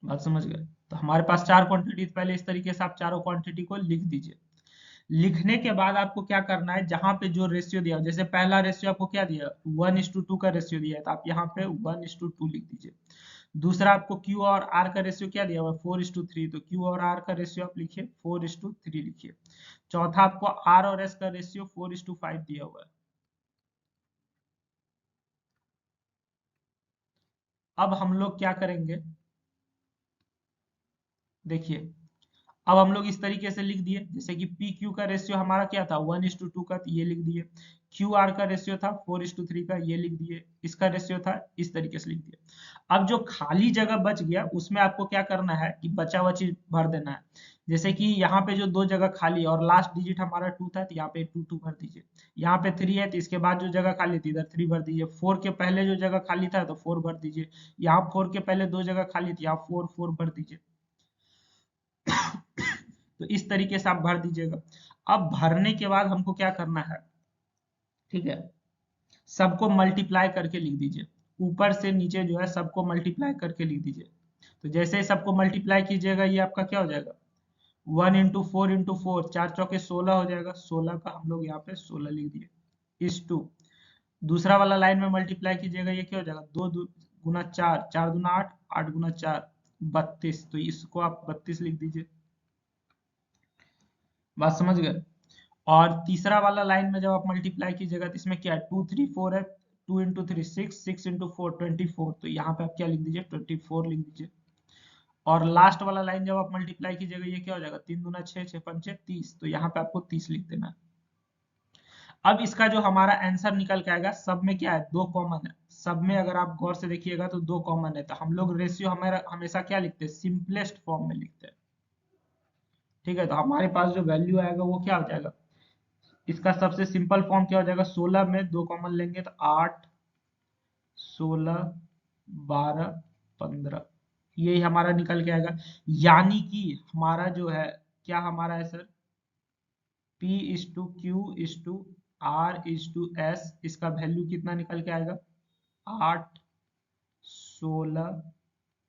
बात समझ गए? तो हमारे पास 4 क्वांटिटी, पहले इस तरीके से आप चारों क्वांटिटी को लिख दीजिए। लिखने के बाद आपको क्या करना है, जहां पे जो रेशियो दिया हो, जैसे पहला रेशियो आपको क्या दिया, 1:2 का रेशियो दिया है, तो आप यहाँ पे 1:2 लिख दीजिए। दूसरा आपको Q और R का रेशियो क्या दिया हुआ है, 4:3, तो Q और R का रेशियो आप लिखिए 4:3 लिखिए। चौथा आपको R और S का रेशियो 4:5 दिया हुआ है। अब हम लोग क्या करेंगे, देखिए अब हम लोग इस तरीके से लिख दिए, जैसे कि पी क्यू का रेशियो हमारा क्या था 1:2 का, तो ये लिख दिए। क्यू आर का रेशियो था 4:3 का, ये लिख दिए। इसका रेशियो था, इस तरीके से लिख दिए। अब जो खाली जगह बच गया उसमें आपको क्या करना है कि बचा हुआ चीज भर देना है। जैसे कि यहाँ पे जो 2 जगह खाली और लास्ट डिजिट हमारा 2 था, तो यहाँ पे 2 भर दीजिए। यहाँ पे 3 है, तो इसके बाद जो जगह खाली थी इधर 3 भर दीजिए। 4 के पहले जो जगह खाली था तो 4 भर दीजिए। यहाँ 4 के पहले 2 जगह खाली थी, यहाँ 4 भर दीजिए। तो इस तरीके से आप भर दीजिएगा। अब भरने के बाद हमको क्या करना है, ठीक है, सबको मल्टीप्लाई करके लिख दीजिए। ऊपर से नीचे जो है सबको मल्टीप्लाई करके लिख दीजिए। तो जैसे ही सबको मल्टीप्लाई कीजिएगा, ये आपका क्या हो जाएगा, 1 × 4 × 4, 4 × 4 = 16 हो जाएगा। 16 का हम लोग यहाँ पे 16 लिख दिए, इस टू। दूसरा वाला लाइन में मल्टीप्लाई कीजिएगा, ये क्या हो जाएगा, 2 × 4, 4 × 8, 8 × 4 32, तो इसको आप 32 लिख दीजिए। बात समझ गए? और तीसरा वाला लाइन में जब आप मल्टीप्लाई कीजिएगा तो इसमें क्या है, 2 3 4 है, 2 × 3 6, 6 × 4 24, तो यहाँ पे आप क्या लिख दीजिए, 24 लिख दीजिए। और लास्ट वाला लाइन जब आप मल्टीप्लाई कीजिएगा, ये क्या हो जाएगा, 3 × 2 = 6, 6 × 5 = 30, तो यहाँ पे आपको 30 लिख देना है। अब इसका जो हमारा आंसर निकल के आएगा, सब में क्या है, 2 कॉमन है। सब में अगर आप गौर से देखिएगा तो 2 कॉमन है, तो हम लोग रेशियो हमारा हमेशा क्या लिखते हैं, सिंपलेस्ट फॉर्म में लिखते हैं, ठीक है। तो हमारे पास जो वैल्यू आएगा वो क्या हो जाएगा, इसका सबसे सिंपल फॉर्म क्या हो जाएगा, 16 में 2 कॉमन लेंगे तो 8, 16, 12, 15, यही हमारा निकल के आएगा। यानी कि हमारा जो है, क्या हमारा है सर, P/Q/R/S, इसका वैल्यू कितना निकल के आएगा, 8, 16,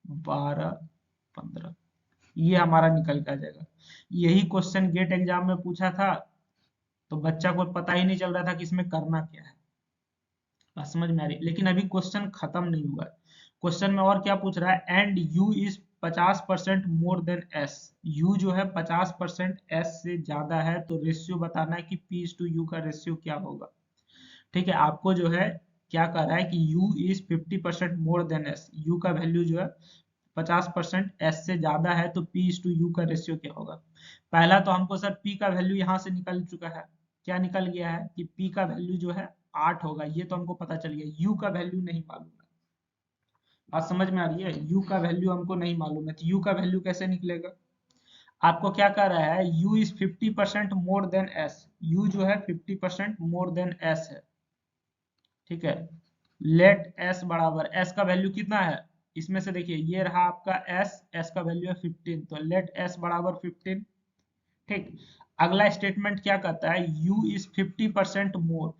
12, 15, ये हमारा निकल के आ जाएगा। यही क्वेश्चन गेट एग्जाम में पूछा था, तो बच्चा को पता ही नहीं चल रहा था कि इसमें करना क्या है। बात समझ में आ रही है? लेकिन अभी क्वेश्चन खत्म नहीं हुआ है। क्वेश्चन में और क्या पूछ रहा है, and you is 50% more than S. You जो है 50% एस से ज्यादा है, तो रेशियो बताना है कि P/U का रेशियो क्या होगा, ठीक है। आपको जो है क्या कर रहा है कि u is 50% more than S, u का वैल्यू जो है 50% एस से ज्यादा है, तो P/U का रेशियो क्या होगा। पहला तो हमको सर p का वैल्यू यहाँ से निकल चुका है, क्या निकल गया है कि p का वैल्यू जो है 8 होगा, ये तो हमको पता चल गया। u का वैल्यू नहीं मालूम है। बात समझ में आ रही है? u का वैल्यू हमको नहीं मालूम है, तो u का वैल्यू कैसे निकलेगा। आपको क्या कर रहा है, u is 50% more than s, u जो है 50% मोर देन s है, ठीक है। लेट s बराबर, s का वैल्यू कितना है, इसमें से देखिए ये रहा आपका s का वैल्यू है 15, तो लेट s बराबर 15, ठीक। अगला स्टेटमेंट क्या कहता है, u is 50% more,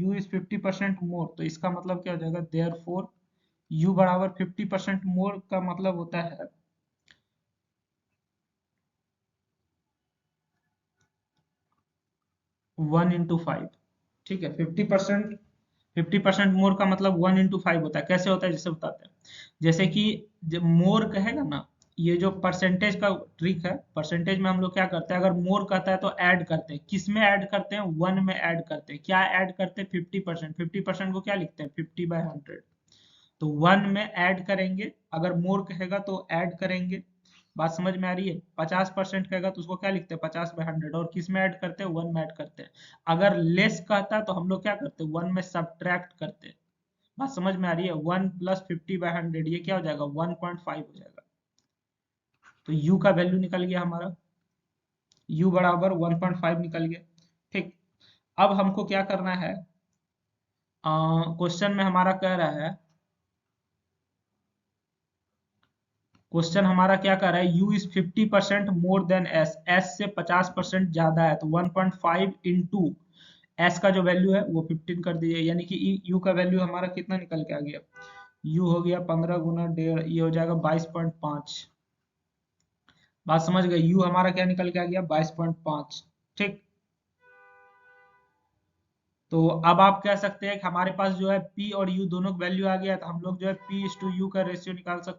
u is 50% मोर, तो इसका मतलब क्या हो जाएगा, देयरफॉर u बराबर 50% मोर का मतलब होता है 1 × 5, ठीक है। 50% मोर का मतलब 1 × 5 होता है। कैसे होता है जैसे बताते हैं, जैसे कि जब मोर कहेगा ना, ये जो परसेंटेज का ट्रिक है, परसेंटेज में हम लोग क्या करते हैं, अगर मोर कहता है तो ऐड करते हैं। किस में ऐड करते हैं? 1 में ऐड करते हैं। क्या ऐड करते हैं? 50%। 50% को क्या लिखते हैं? 50/100। तो 1 में ऐड करेंगे, अगर मोर कहेगा तो ऐड करेंगे। बात समझ में आ रही है? 50% कहेगा तो उसको क्या लिखते हैं? 50/100। और किस में ऐड करते हैं? 1 में ऐड करते हैं। अगर लेस कहता है तो हम लोग क्या करते हैं? 1 में सब्ट्रैक्ट करते हैं। बात समझ में आ रही है? 1 + 50/100 ये क्या हो जाएगा? 1.5 हो जाएगा। तो u का वैल्यू निकल गया हमारा, u बराबर 1.5 निकल गया। ठीक। अब हमको क्या करना है, क्वेश्चन में हमारा कह रहा है, क्वेश्चन हमारा क्या कर रहा है, u is 50% more than s, s से 50% ज्यादा है, तो 1.5 इंटू s का जो वैल्यू है वो 15 कर दीजिए, यानी कि u का वैल्यू हमारा कितना निकल के आ गया, u हो गया 15 गुना 1.5, ये हो जाएगा 22.5। बात समझ गए? u हमारा क्या निकल के आ गया? 22.5। ठीक। तो अब आप कह सकते हैं कि हमारे पास जो है p और u दोनों का वैल्यू आ गया, तो हम लोग जो है p/u का रेशियो निकाल सकते हैं।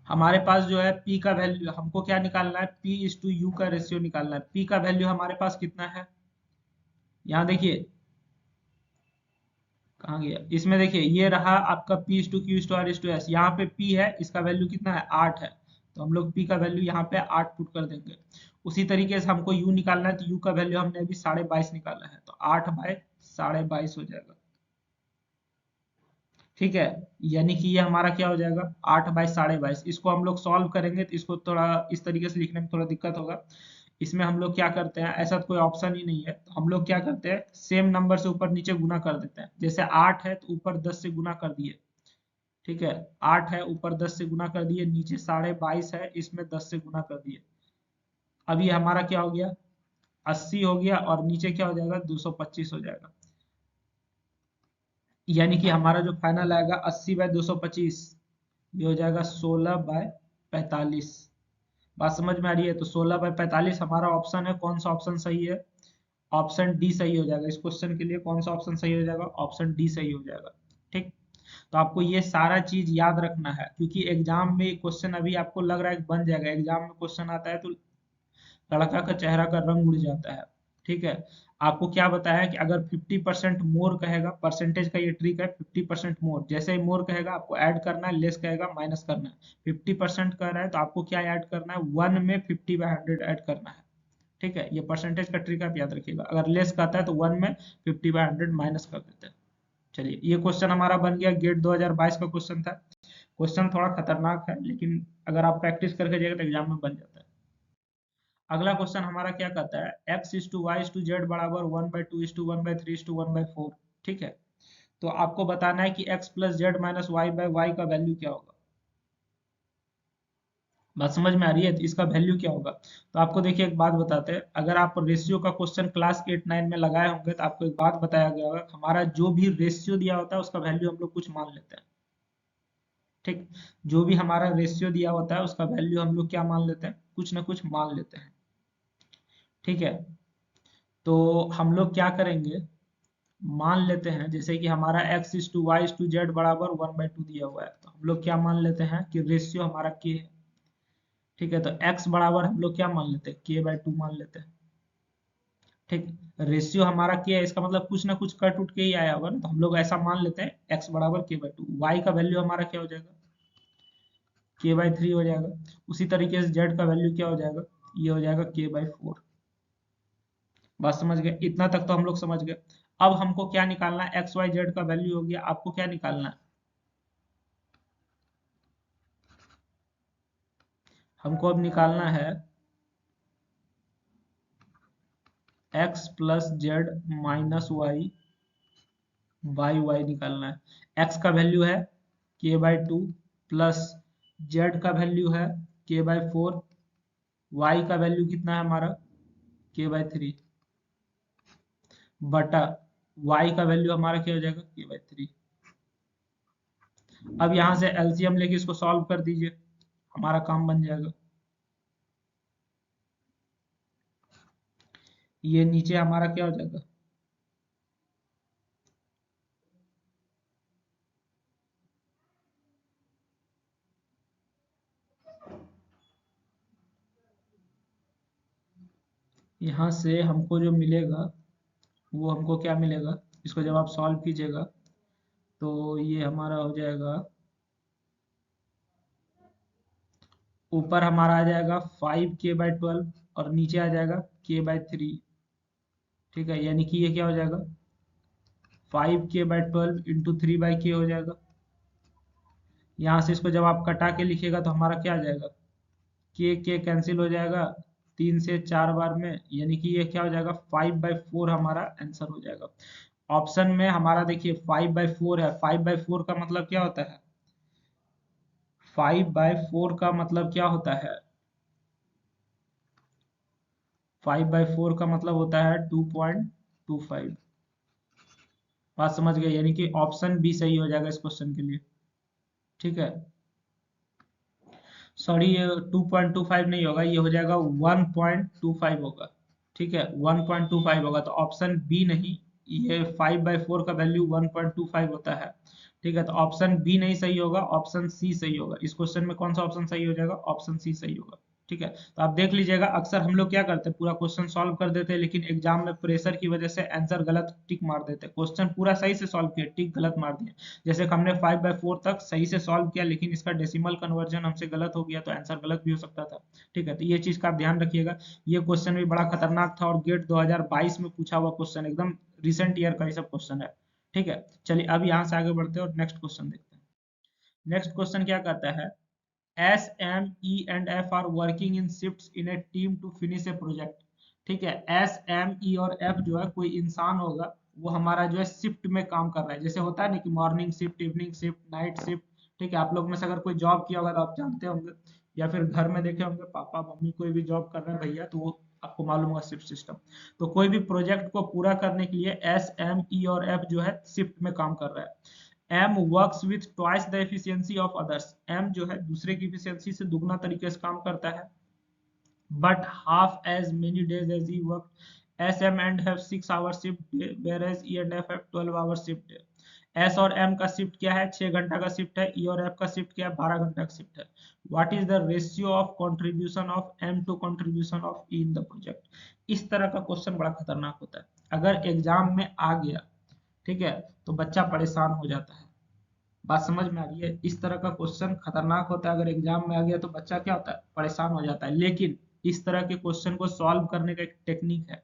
हमारे पास जो है p का वैल्यू, हमको क्या निकालना है? p/u का रेशियो निकालना है। p का वैल्यू हमारे पास कितना है? यहाँ देखिए, कहाँ गया, इसमें देखिए ये रहा आपका p/q/r/s। यहाँ पे p है, इसका वैल्यू कितना है? 8 है। तो हम लोग p का वैल्यू यहाँ पे 8 पुट कर देंगे। उसी तरीके से हमको u निकालना है, तो u का वैल्यू हमने अभी 22.5 निकाला है, तो 8/22 हो जाएगा। ठीक है, यानी कि ये हमारा क्या हो जाएगा? 8/22। इसको हम लोग सॉल्व करेंगे तो इसको थोड़ा इस तरीके से लिखने में थोड़ा दिक्कत होगा। इसमें हम लोग क्या करते हैं, ऐसा तो कोई ऑप्शन ही नहीं है, तो हम लोग क्या करते हैं, सेम नंबर से ऊपर नीचे गुना कर देते हैं। जैसे 8 है तो ऊपर 10 से गुना कर दिए। ठीक है, 8 है, ऊपर 10 से गुना कर दिए, नीचे 22.5 है, इसमें 10 से गुना कर दिए। अब ये हमारा क्या हो गया? 80 हो गया, और नीचे क्या हो जाएगा? 225 हो जाएगा। यानी कि हमारा जो फाइनल आएगा 80/225, ये हो जाएगा 16/45। बात समझ में आ रही है? तो 16/45 हमारा ऑप्शन है। कौन सा ऑप्शन सही है? ऑप्शन डी सही हो जाएगा। इस क्वेश्चन के लिए कौन सा ऑप्शन सही हो जाएगा? ऑप्शन डी सही हो जाएगा। ठीक। तो आपको ये सारा चीज याद रखना है, क्योंकि एग्जाम में क्वेश्चन अभी आपको लग रहा है कि बन जाएगा, एग्जाम में क्वेश्चन आता है तो लड़का का चेहरा का रंग उड़ जाता है। ठीक है। आपको क्या बताया कि अगर 50% मोर कहेगा, परसेंटेज का ये ट्रिक है, 50% मोर, जैसे ही मोर कहेगा आपको ऐड करना है, लेस कहेगा माइनस करना है। 50% कह रहा है तो आपको क्या ऐड करना है? 1 में 50/100 ऐड करना है। ठीक है, ये परसेंटेज का ट्रिक आप याद रखिएगा। अगर लेस कहता है तो 1 में 50/100 माइनस कर देते हैं। चलिए, ये क्वेश्चन हमारा बन गया, गेट 2022 का क्वेश्चन था। क्वेश्चन थोड़ा खतरनाक है, लेकिन अगर आप प्रैक्टिस करके जाएगा तो एग्जाम में बन जाता है। अगला क्वेश्चन हमारा क्या कहता है, x/y/z बराबर 1/2/1/3/1/4। ठीक है। तो आपको बताना है कि x + z - y/y का वैल्यू क्या होगा। बात समझ में आ रही है? तो इसका वैल्यू क्या होगा? तो आपको देखिए एक बात बताते हैं, अगर आप रेशियो का क्वेश्चन क्लास 8-9 में लगाए होंगे तो आपको एक बात बताया गया होगा, हमारा जो भी रेशियो दिया होता है उसका वैल्यू हम लोग कुछ मान लेते हैं। ठीक। जो भी हमारा रेशियो दिया होता है उसका वैल्यू हम लोग क्या मान लेते हैं? कुछ ना कुछ मान लेते हैं। ठीक है। तो हम लोग क्या करेंगे, मान लेते हैं जैसे कि हमारा x/y/z बराबर 1/2 दिया हुआ है, तो हम लोग क्या मान लेते हैं कि रेशियो हमारा k है। ठीक है, तो x बराबर हम लोग क्या मान लेते हैं? k/2 मान लेते हैं। ठीक। रेशियो हमारा k है, इसका मतलब कुछ ना कुछ कट उठ के ही आया होगा ना, तो हम लोग ऐसा मान लेते हैं x बराबर k/2। y का वैल्यू हमारा क्या हो जाएगा? k/3 हो जाएगा। उसी तरीके से z का वैल्यू क्या हो जाएगा? ये हो जाएगा k/4। बात समझ गए? इतना तक तो हम लोग समझ गए। अब हमको क्या निकालना है? एक्स वाई जेड का वैल्यू हो गया, आपको क्या निकालना है? हमको अब निकालना है x + z - y by Y निकालना है। x का वैल्यू है k/2 प्लस z का वैल्यू है k/4, y का वैल्यू कितना है हमारा? k/3 बटा y का वैल्यू हमारा क्या हो जाएगा? k/3। अब यहां से एलसीएम लेके इसको सॉल्व कर दीजिए, हमारा काम बन जाएगा। ये नीचे हमारा क्या हो जाएगा? यहाँ से हमको जो मिलेगा वो हमको क्या मिलेगा, इसको जब आप सॉल्व कीजिएगा तो ये हमारा हो जाएगा, ऊपर हमारा आ जाएगा 5k/12 और नीचे आ जाएगा k/3। ठीक है, यानी कि ये क्या हो जाएगा, 5k/12 इंटू 3/k हो जाएगा। यहाँ से इसको जब आप कटा के लिखिएगा तो हमारा क्या आ जाएगा, के कैंसिल हो जाएगा 3 से 4 बार में, यानी कि ये क्या हो जाएगा 5/4 हमारा आंसर हो जाएगा। ऑप्शन में हमारा देखिए 5/4 है, 5/4 का मतलब क्या होता है, 5/4 का मतलब क्या होता है, 5/4 का मतलब होता है 2.25। बात समझ गए, यानी कि ऑप्शन बी सही हो जाएगा इस क्वेश्चन के लिए। ठीक है, सॉरी ये 2.25 नहीं होगा, ये हो जाएगा 1.25 होगा। ठीक है, 1.25 होगा, तो ऑप्शन बी नहीं, ये 5/4 का वैल्यू 1.25 होता है। ठीक है, तो ऑप्शन बी नहीं सही होगा, ऑप्शन सी सही होगा। इस क्वेश्चन में कौन सा ऑप्शन सही हो जाएगा, ऑप्शन सी सही होगा। ठीक है, तो आप देख लीजिएगा, अक्सर हम लोग क्या करते हैं, पूरा क्वेश्चन सॉल्व कर देते हैं, लेकिन एग्जाम में प्रेशर की वजह से आंसर गलत टिक मार देते हैं। क्वेश्चन पूरा सही से सॉल्व किया, टिक गलत मार दिया। जैसे कि हमने 5/4 तक सही से सॉल्व किया, लेकिन इसका डेसिमल कन्वर्जन हमसे गलत हो गया, तो आंसर गलत भी हो सकता था। ठीक है, तो ये चीज का आप ध्यान रखिएगा। ये क्वेश्चन भी बड़ा खतरनाक था और गेट 2022 में पूछा हुआ क्वेश्चन, एकदम रिसेंट ईयर का ही सब क्वेश्चन है। ठीक है, चलिए अब यहाँ से आगे बढ़ते हैं और नेक्स्ट क्वेश्चन देखते हैं। नेक्स्ट क्वेश्चन क्या कहता है, S M E and F are working in shifts in a team to finish a project. ठीक है, एस एम ई और एफ जो है कोई इंसान होगा, वो हमारा जो है शिफ्ट में काम कर रहा है। जैसे होता है ना कि morning shift, evening shift, night shift. ठीक है, आप लोग में से अगर कोई जॉब किया होगा तो आप जानते होंगे, या फिर घर में देखे होंगे पापा मम्मी कोई भी जॉब कर रहे हैं भैया, तो वो आपको मालूम होगा शिफ्ट सिस्टम। तो कोई भी प्रोजेक्ट को पूरा करने के लिए एस एम ई और एफ जो है शिफ्ट में काम कर रहा है। M works with twice the efficiency of others। M जो है दूसरे की efficiency से दुगना तरीके से काम करता है, but half as many days as he worked। S M and have 6 hour shift day, whereas E and F have 12 hour shift day। S और M का शिफ्ट क्या है, 6 घंटा का शिफ्ट है। E और F का शिफ्ट क्या है, 12 घंटा का शिफ्ट है। What is the ratio of contribution of M to contribution of E in the project। इस तरह का क्वेश्चन बड़ा खतरनाक होता है, अगर एग्जाम में आ गया, ठीक है, तो बच्चा परेशान हो जाता है। बात समझ में आ रही है, इस तरह का क्वेश्चन खतरनाक होता है, अगर एग्जाम में आ गया तो बच्चा क्या होता है, परेशान हो जाता है। लेकिन इस तरह के क्वेश्चन को सॉल्व करने का एक टेक्निक है,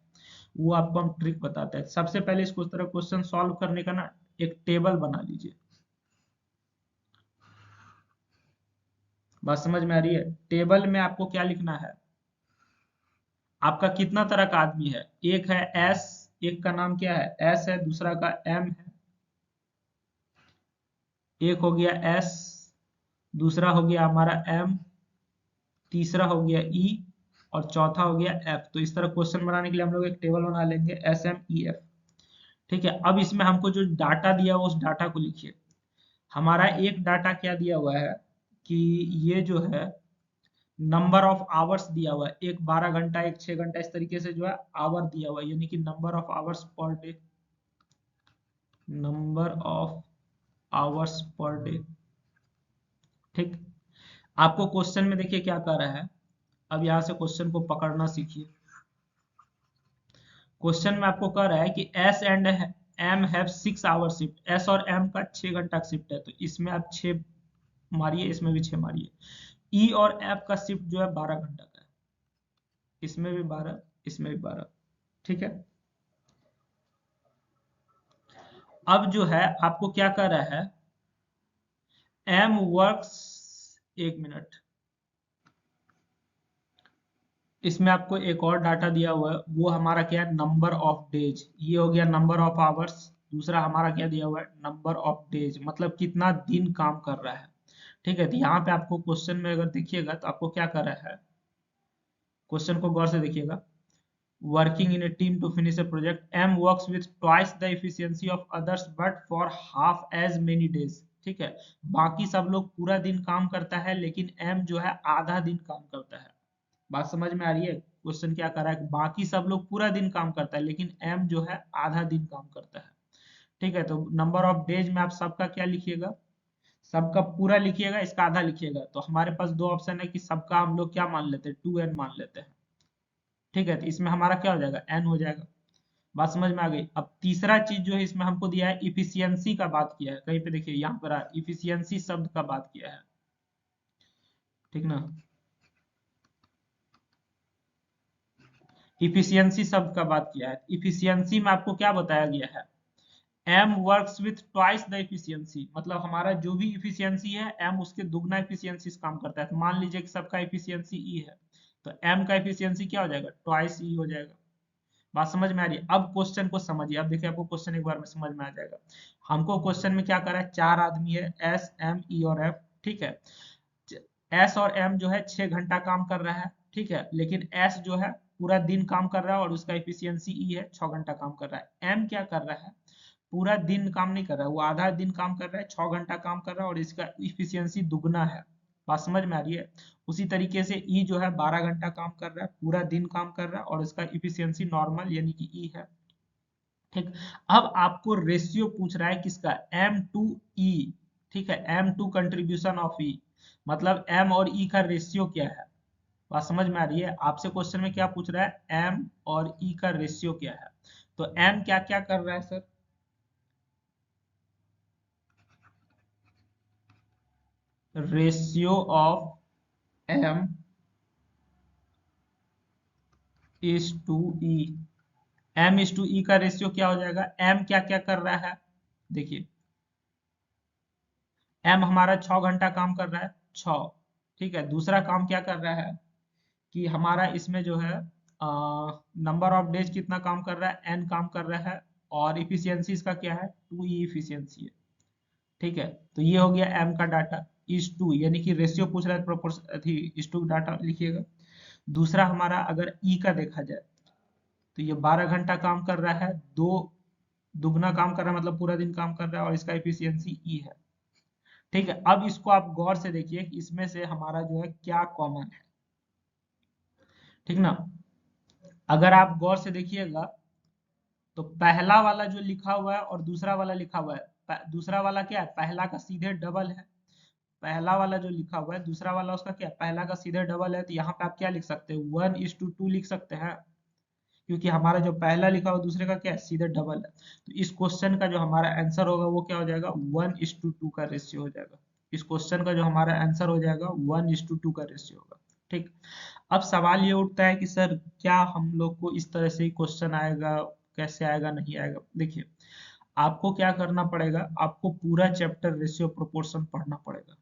वो आपको हम ट्रिक बताते हैं। सबसे पहले इसको इस तरह क्वेश्चन सॉल्व करने का ना एक टेबल बना लीजिए। बात समझ में आ रही है, टेबल में आपको क्या लिखना है, आपका कितना तरह का आदमी है, एक है एस, एक का नाम क्या है एस है, दूसरा का एम है, एक हो गया एस, दूसरा हो गया हमारा एम, तीसरा हो गया ई, और चौथा हो गया एफ। तो इस तरह क्वेश्चन बनाने के लिए हम लोग एक टेबल बना लेंगे एस एम ई एफ। ठीक है, अब इसमें हमको जो डाटा दिया हुआ उस डाटा को लिखिए। हमारा एक डाटा क्या दिया हुआ है कि ये जो है नंबर ऑफ आवर्स दिया हुआ है, एक 12 घंटा, एक 6 घंटा, इस तरीके से जो है आवर दिया हुआ है, यानी कि number of hours per day, number of hours per day. ठीक, आपको क्वेश्चन में देखिए क्या कह रहा है, अब यहां से क्वेश्चन को पकड़ना सीखिए। क्वेश्चन में आपको कह रहा है कि S and M have 6 hour shift, S और एम का 6 घंटा शिफ्ट है, तो इसमें आप 6 मारिए, इसमें भी 6 मारिए। ई और एफ का शिफ्ट जो है 12 घंटा का है, इसमें भी 12, इसमें भी 12। ठीक है, अब जो है आपको क्या कर रहा है, एम वर्क्स, एक मिनट, इसमें आपको एक और डाटा दिया हुआ है, वो हमारा क्या है, नंबर ऑफ डेज। ये हो गया नंबर ऑफ आवर्स, दूसरा हमारा क्या दिया हुआ है, नंबर ऑफ डेज, मतलब कितना दिन काम कर रहा है। ठीक है, तो यहाँ पे आपको क्वेश्चन में अगर देखिएगा तो आपको क्या कर रहा है, क्वेश्चन को गौर से देखिएगा। Working in a team to finish a project, M works with twice the efficiency of others but for half as many days. ठीक है, बाकी सब लोग पूरा दिन काम करता है, लेकिन एम जो है आधा दिन काम करता है। बात समझ में आ रही है, क्वेश्चन क्या कर रहा है, बाकी सब लोग पूरा दिन काम करता है, लेकिन एम जो है आधा दिन काम करता है। ठीक है, तो नंबर ऑफ डेज में आप सबका क्या लिखिएगा, सबका पूरा लिखिएगा, इसका आधा लिखिएगा। तो हमारे पास दो ऑप्शन है कि सबका हम लोग क्या मान लेते हैं, 2n मान लेते हैं। ठीक है, तो इसमें हमारा क्या हो जाएगा, n हो जाएगा। बात समझ में आ गई। अब तीसरा चीज जो है इसमें हमको दिया है इफिशियंसी का बात किया है, कहीं पे देखिए यहाँ पर इफिशियंसी शब्द का बात किया है, ठीक ना। इफिशियंसी शब्द का बात किया है, इफिशियंसी में आपको क्या बताया गया है, m works with twice the efficiency, मतलब हमारा जो भी इफिशियंसी है m उसके दुगना इफिशियंसी से काम करता है। तो मान लीजिए कि सबका इफिशियंसी e है, तो m का इफिशियंसी क्या हो जाएगा, ट्वाइस e हो जाएगा। बात समझ में आ रही है। अब क्वेश्चन को समझिए, अब देखिए आपको क्वेश्चन एक बार में समझ में आ जाएगा। हमको क्वेश्चन में क्या करा है, चार आदमी है एस एम ई और एफ, ठीक है। एस और एम जो है 6 घंटा काम कर रहा है, ठीक है, लेकिन एस जो है पूरा दिन काम कर रहा है और उसका इफिशियंसी ई है 6 घंटा काम कर रहा है। एम क्या कर रहा है, पूरा दिन काम नहीं कर रहा है, वो आधा दिन काम कर रहा है, 6 घंटा काम कर रहा है और इसका इफिशियंसी दुगना है। बात समझ में आ रही है। उसी तरीके से ई जो है 12 घंटा काम कर रहा है, पूरा दिन काम कर रहा है और इसका इफिशियंसी नॉर्मल यानी कि ई है, ठीक। अब आपको रेशियो पूछ रहा है किसका, एम टू ई, ठीक है, एम टू कंट्रीब्यूशन ऑफ ई, मतलब एम और ई का रेशियो क्या है। बात समझ में आ रही है। आपसे क्वेश्चन में क्या पूछ रहा है, एम और ई का रेशियो क्या है। तो एम क्या क्या कर रहा है sir, ratio of M is to E, M is to E का रेशियो क्या हो जाएगा, एम क्या क्या कर रहा है, देखिए एम हमारा 6 घंटा काम कर रहा है, 6, ठीक है। दूसरा काम क्या कर रहा है कि हमारा इसमें जो है नंबर ऑफ डेज कितना काम कर रहा है, एन काम कर रहा है और इफिशियंसी इसका क्या है, 2e इफिशियंसी है, ठीक है। तो ये हो गया एम का डाटा इज टू, यानी कि रेशियो पूछ रहा है, प्रोपोर्शन इज टू डाटा लिखिएगा। दूसरा हमारा अगर ई का देखा जाए तो ये 12 घंटा काम कर रहा है, दो दुगना काम कर रहा है, मतलब पूरा दिन काम कर रहा है और इसका इफिशियंसी ई है, ठीक है। अब इसको आप गौर से देखिए कि इसमें से हमारा जो है क्या कॉमन है, ठीक ना। अगर आप गौर से देखिएगा तो पहला वाला जो लिखा हुआ है और दूसरा वाला लिखा हुआ है, दूसरा वाला क्या है, पहला का सीधे डबल है। पहला वाला जो लिखा हुआ है, दूसरा वाला उसका क्या है, पहला का सीधे डबल है। तो यहाँ पे आप क्या लिख सकते हैं, 1:2 लिख सकते हैं, क्योंकि हमारा जो पहला लिखा हुआ दूसरे का क्या है, सीधे डबल है। तो इस क्वेश्चन का जो हमारा आंसर होगा वो क्या हो जाएगा, 1:2 का रेशियो हो जाएगा। इस क्वेश्चन का जो हमारा आंसर हो जाएगा 1:2 का रेशियो होगा, ठीक। अब सवाल ये उठता है कि सर क्या हम लोग को इस तरह से ही क्वेश्चन आएगा, कैसे आएगा, नहीं आएगा। देखिए आपको क्या करना पड़ेगा, आपको पूरा चैप्टर रेशियो प्रोपोर्शन पढ़ना पड़ेगा।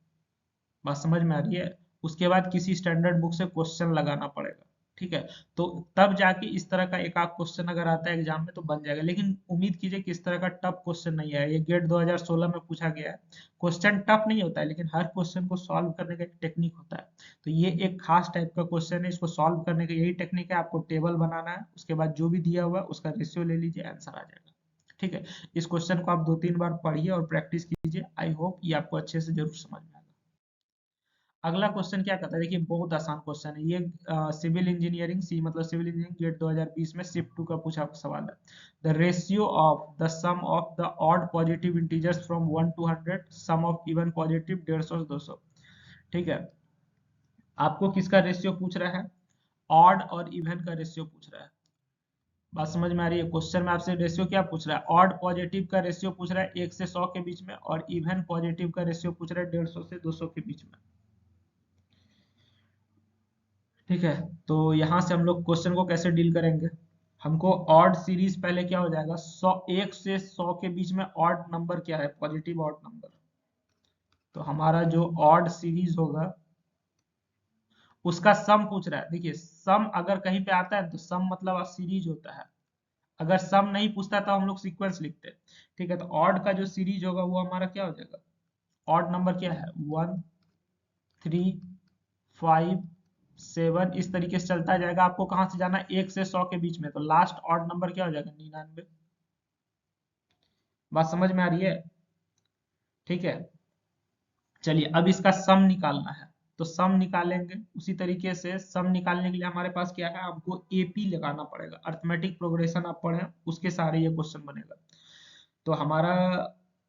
बात समझ में आ रही है। उसके बाद किसी स्टैंडर्ड बुक से क्वेश्चन लगाना पड़ेगा, ठीक है। तो तब जाके इस तरह का एक आध क्वेश्चन अगर आता है एग्जाम में तो बन जाएगा, लेकिन उम्मीद कीजिए कि इस तरह का टफ क्वेश्चन नहीं है। ये गेट 2016 में पूछा गया है। क्वेश्चन टफ नहीं होता है, लेकिन हर क्वेश्चन को सॉल्व करने का एक टेक्निक होता है। तो ये एक खास टाइप का क्वेश्चन है, इसको सॉल्व करने का यही टेक्निक है। आपको टेबल बनाना है, उसके बाद जो भी दिया हुआ है उसका रेशियो ले लीजिए, आंसर आ जाएगा, ठीक है। इस क्वेश्चन को आप 2-3 बार पढ़िए और प्रैक्टिस कीजिए। आई होप ये आपको अच्छे से जरूर समझ में आएगा। अगला क्वेश्चन क्या कहता है, देखिए बहुत आसान क्वेश्चन है ये। सिविल इंजीनियरिंग, सी मतलब सिविल इंजीनियरिंग, गेट 2020 में शिफ्ट 2 का पूछा सवाल है। The ratio of the sum of the odd positive integers from 1 to 100, sum of even positive 150 से 200, ठीक है। आपको किसका रेशियो पूछ रहा है, ऑड और इवन का रेशियो पूछ रहा है। बात समझ में आ रही है। क्वेश्चन में आपसे रेशियो क्या पूछ रहा है, ऑड पॉजिटिव का रेशियो पूछ रहा है 1 से 100 के बीच में, और इवन पॉजिटिव का रेशियो पूछ रहा है 150 से 200 के बीच में, ठीक है। तो यहाँ से हम लोग क्वेश्चन को कैसे डील करेंगे, हमको ऑड सीरीज पहले क्या हो जाएगा, 1 से 100 के बीच में ऑड नंबर क्या है, पॉजिटिव ऑड नंबर। तो हमारा जो ऑड सीरीज होगा उसका सम पूछ रहा है। देखिए सम अगर कहीं पे आता है तो सम मतलब सीरीज होता है। अगर सम नहीं पूछता तो हम लोग सीक्वेंस लिखते हैं, ठीक है। तो ऑड का जो सीरीज होगा वो हमारा क्या हो जाएगा, ऑड नंबर क्या है, 1, 3, 5, 7, इस तरीके से चलता जाएगा। आपको कहां से जाना है, 1 से 100 के बीच में, तो लास्ट ऑड नंबर क्या हो जाएगा, 99। बात समझ में आ रही है, ठीक है। चलिए अब इसका सम निकालना है, तो सम निकालेंगे। उसी तरीके से सम निकालने के लिए हमारे पास क्या है, आपको एपी लगाना पड़ेगा, अर्थमेटिक प्रोग्रेशन आप पढ़े, उसके सारे ये क्वेश्चन बनेगा। तो हमारा